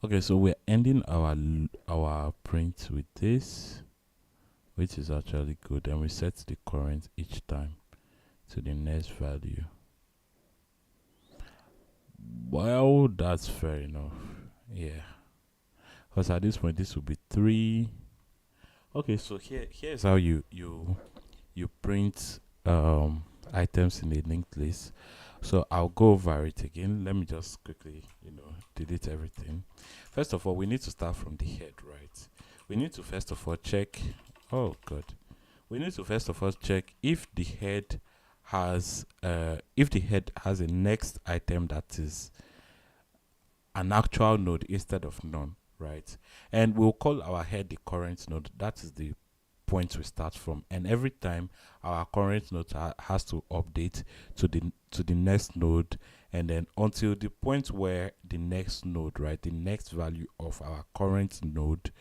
Speaker 1: Okay, so we're ending our print with this, which is actually good, and we set the current each time to the next value. Well, that's fair enough. Yeah, because at this point this will be three. Okay, so here's how you print items in a linked list. So I'll go over it again. Let me just quickly, delete everything. First of all, we need to start from the head, right? We need to first of all check. Oh God, we need to first of all check if the head has a next item that is an actual node instead of none, right? And we'll call our head the current node. That is the point we start from, and every time our current node has to update to the next node, and then until the point where the next node, right, the next value of our current node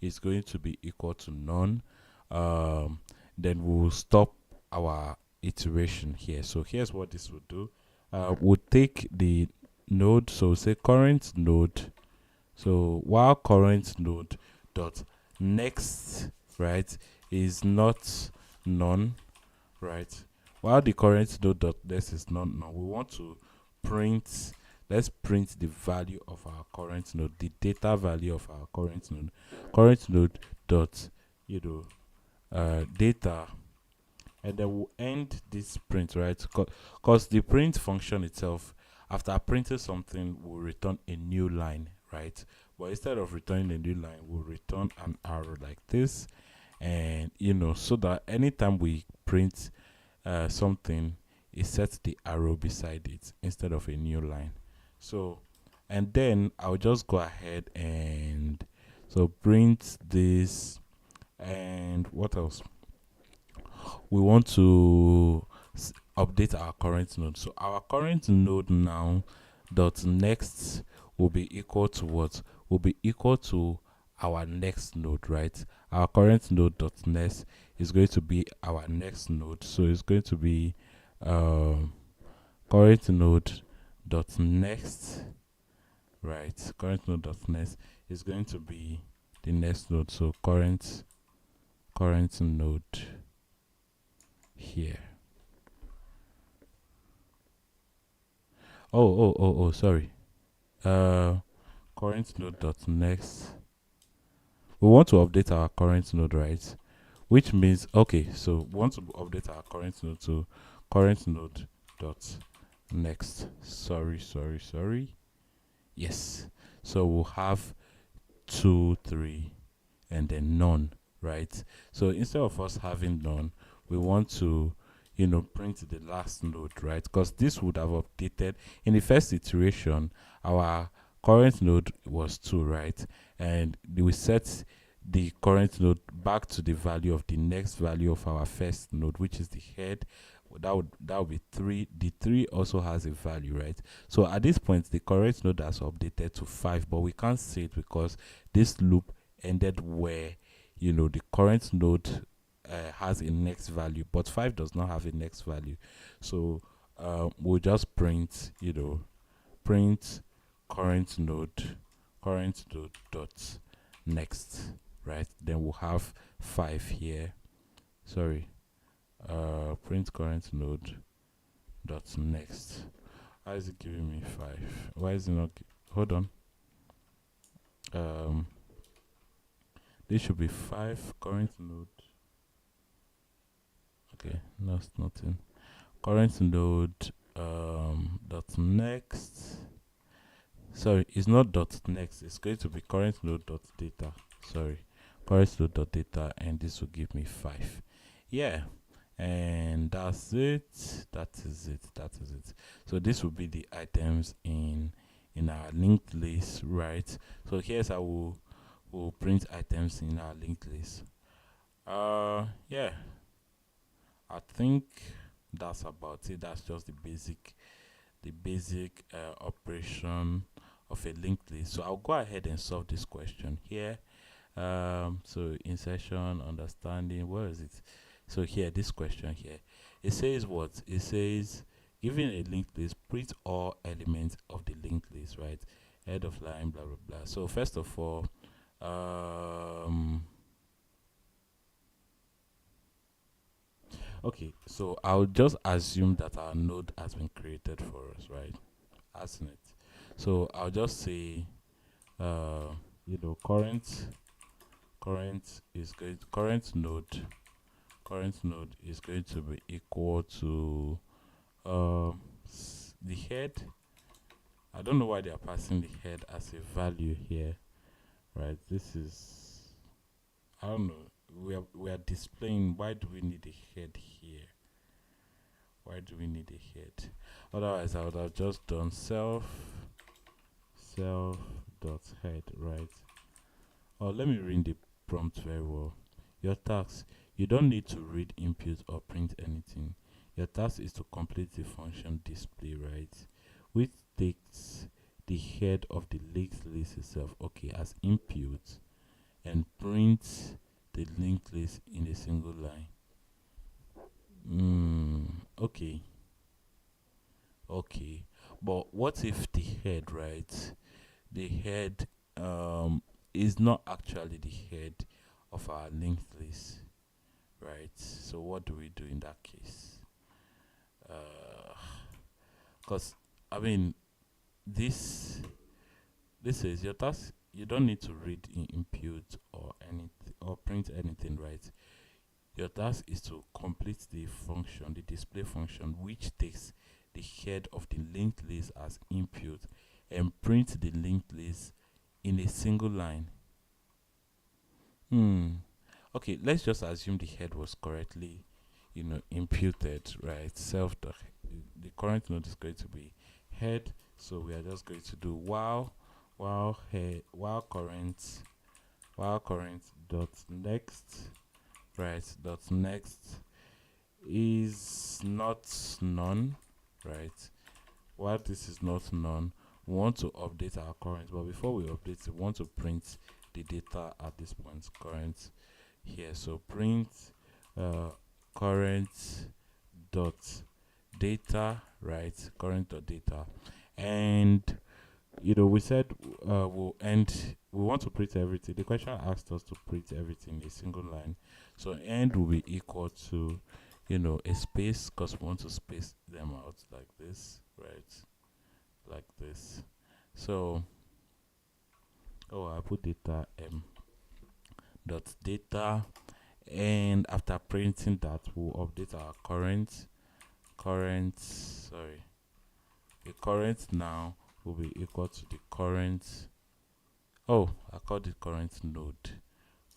Speaker 1: is going to be equal to none. Then we'll stop our iteration here. So here's what this will do. We'll take the node, so say current node. So while current node dot next, right, is not none, right, while the current node dot next is not none, we want to print. Let's print the value of our current node, the data value of our current node dot, data, and then we'll end this print, right? Because the print function itself, after printing something, will return a new line, right? But instead of returning a new line, we'll return an arrow like this, and so that anytime we print something, it sets the arrow beside it instead of a new line. So, and then I'll just go ahead and so print this. And what else? We want to update our current node. So our current node now dot next will be equal to what? Will be equal to our next node, right? Our current node dot next is going to be our next node. So it's going to be current node dot next, right? Current node dot next is going to be the next node. So current node here. Oh, sorry. Current node dot next. We want to update our current node, right? Which means, okay, so we want to update our current node to current node dot next. Sorry. Yes. So we'll have 2, 3, and then none, right? So instead of us having none, we want to print the last node, right? Because this would have updated in the first iteration. Our current node was 2, right? And we set the current node back to the value of the next value of our first node, which is the head. That would be 3. The 3 also has a value, right? So at this point the current node has updated to 5, but we can't see it because this loop ended where the current node has a next value, but 5 does not have a next value. So we'll just print print current node dot next, right? Then we'll have 5 here. Sorry. Print current node dot next. Why is it giving me 5? Why is it not hold on. This should be 5 current node. Okay, that's nothing. Current node dot next. Sorry, it's not dot next. It's going to be current node dot data. Sorry, current node dot data, and this will give me 5. Yeah, and that's it. That is it. So this will be the items in our linked list, right? So here's how we'll print items in our linked list. Yeah, I think that's about it. That's just the basic operation of a linked list. So I'll go ahead and solve this question here. So insertion, understanding, where is it? So here, this question here, it says what? It says given a linked list, print all elements of the linked list, right? Head of line, blah blah blah. So first of all, okay, so I'll just assume that our node has been created for us, right? Hasn't it? So I'll just say, uh, current is going current node is going to be equal to the head. I don't know why they are passing the head as a value here, right? This is, I don't know. We are displaying. Why do we need a head here? Why do we need a head? Otherwise, I would have just done self dot head, right? Or let me read the prompt very well. Your task, you don't need to read input or print anything. Your task is to complete the function display, right? Which takes the head of the linked list itself, okay, as input, and prints the linked list in a single line. Okay. Okay. But what if the head, right? The head is not actually the head of our linked list, right? So what do we do in that case? Because I mean, this this is your task. You don't need to read in input or anything or print anything, right? Your task is to complete the function, the display function, which takes the head of the linked list as input and print the linked list in a single line. Okay, let's just assume the head was correctly, imputed, right? The current node is going to be head, so we are just going to do while head while current dot next, right? Dot next is not none, right? While this is not none, we want to update our current, but before we update it, we want to print the data at this point, current here. So print uh, current dot data, right? Current dot data, and we said we want to print everything. The question asked us to print everything in a single line, so end will be equal to a space, because we want to space them out like this, right? Like this. So I put data dot data, and after printing that, we'll update our current sorry the current now will be equal to the current. I called it current node.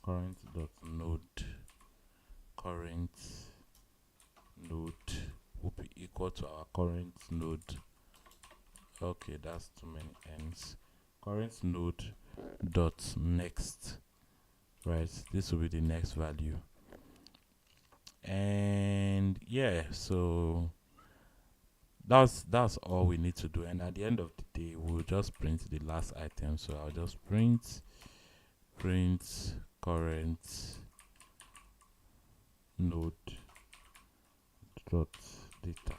Speaker 1: Current dot node current node will be equal to our current node. Okay, that's too many n's. Current node dot next, right? This will be the next value. And yeah, so that's all we need to do. And at the end of the day, we'll just print the last item. So I'll just print current node dot data,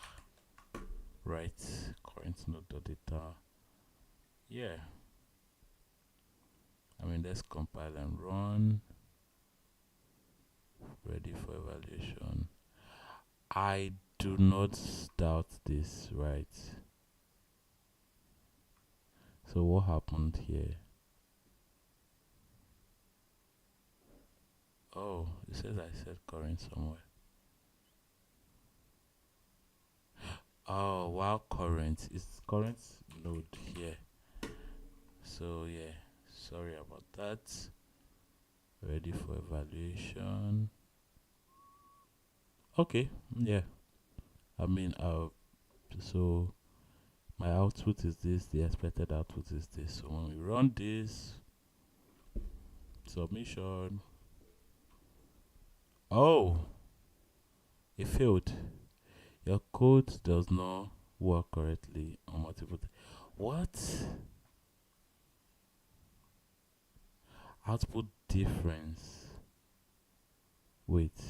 Speaker 1: right? Current node dot data. Yeah, I mean, let's compile and run. Ready for evaluation. I do not doubt this, right? So what happened here? Oh, it says I said current somewhere. Oh, while current is current node here. So yeah, sorry about that. Ready for evaluation. Okay, yeah. I mean, so my output is this, the expected output is this. So when we run this submission, oh, it failed. Your code does not work correctly on multiple. What? Output difference. Wait.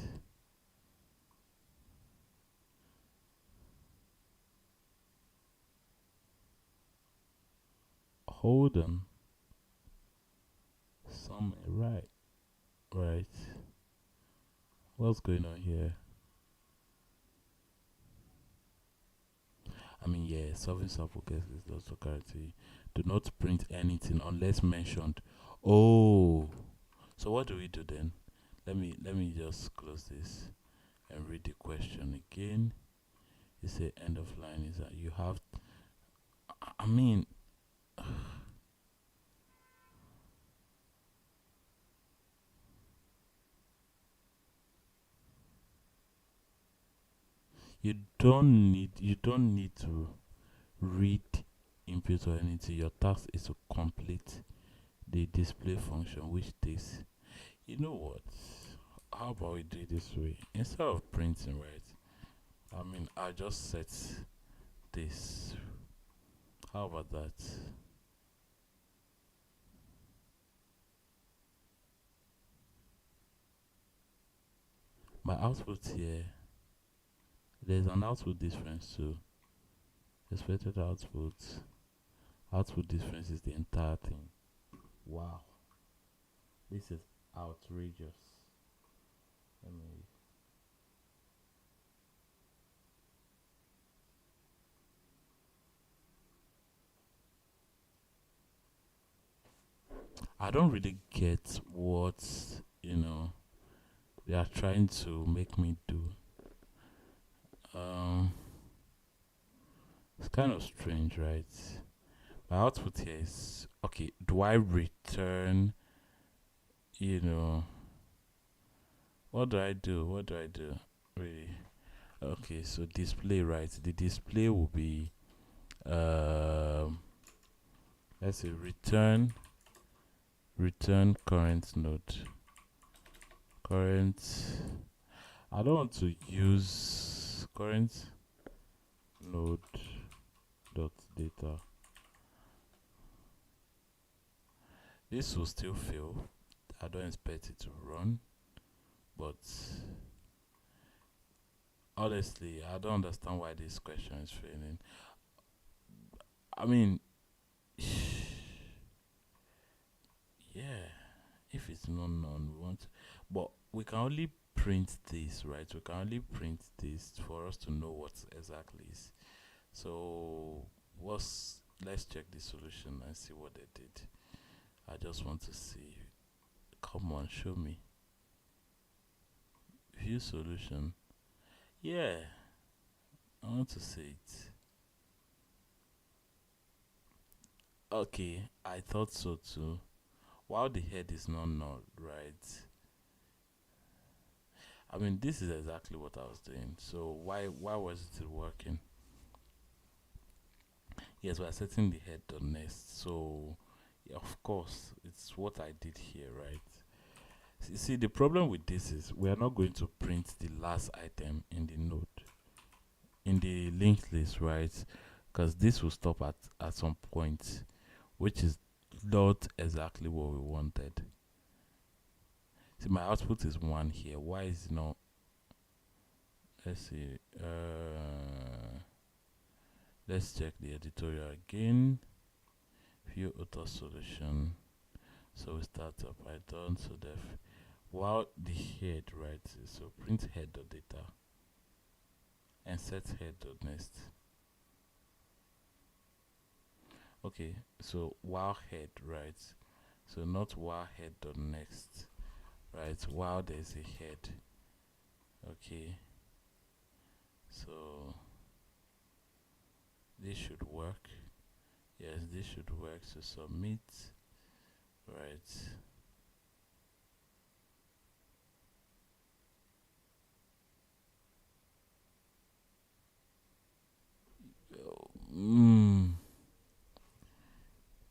Speaker 1: Hold on. Right. Right. What's going on here? I mean, yeah, solving sample cases is also currently Do not print anything unless mentioned. Oh, so what do we do then? Let me just close this and read the question again. It say end of line is that you have. I mean, you don't need to read input or anything. Your task is to complete the display function, which takes. You know what? How about we do it this way? Instead of printing, right? I mean, I just set this. How about that? My output here, there's an output difference too. Expected output difference is the entire thing. Wow, this is outrageous. Let me. I don't really get what you know they are trying to make me do. Um, it's kind of strange, right? My output here is okay. Do I return? You know, what do I do? What do I do? Really? Okay, so display, right? The display will be um, let's say return current node. Current. I don't want to use current node dot data. This will still fail. I don't expect it to run, but honestly, I don't understand why this question is failing. I mean, yeah, if it's not known, we want, but we can only print this, right? We can only print this for us to know what exactly is. So, what's let's check the solution and see what they did. I just want to see. Come on, show me. View solution. Yeah, I want to see it. Okay, I thought so too. While the head is not null, right? I mean, this is exactly what I was doing. So why was it working? Yes, we're setting the head to next. So yeah, of course, it's what I did here, right? See, the problem with this is we are not going to print the last item in the node in the linked list, right? Because this will stop at some point, which is not exactly what we wanted. See, my output is one here. Why is it not? Let's see. Let's check the editorial again. View auto solution. So we start up Python. So def while the head, right? So print head dot data and set head dot next. Okay, so while head, right? So not while head dot next, right? While there's a head. Okay, so this should work. Yes, this should work. So submit, right? Mm,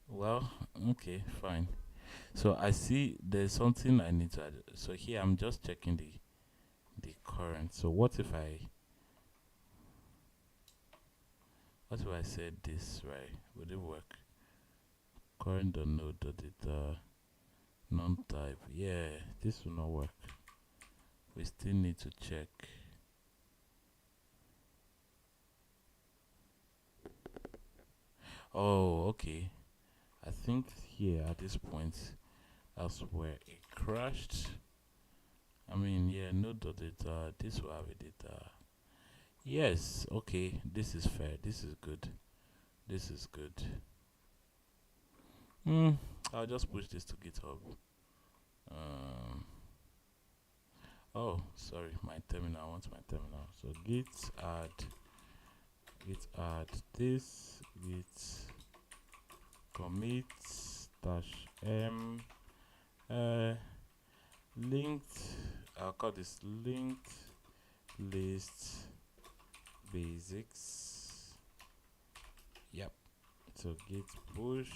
Speaker 1: well, okay, fine. So I see there's something I need to add. So here I'm just checking the current. So what if I said this, right? Would it work? Current dot node dot data non type. Yeah, this will not work. We still need to check. Oh, okay. I think here at this point that's where it crashed. I mean, yeah, node dot data. This will have a data. Yes, okay. This is fair. This is good. This is good. Hmm. I'll just push this to GitHub. Um. Oh, sorry, my terminal. I want my terminal. So git add this git commit dash m uh linked. I'll call this linked list basics. Yep. So git push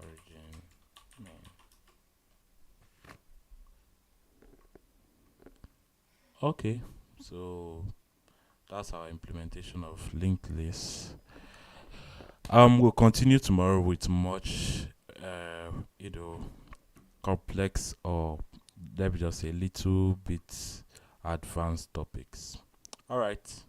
Speaker 1: origin main. Okay. So that's our implementation of linked lists. We'll continue tomorrow with much, uh, you know, complex, or let me just say, little bit advanced topics. All right.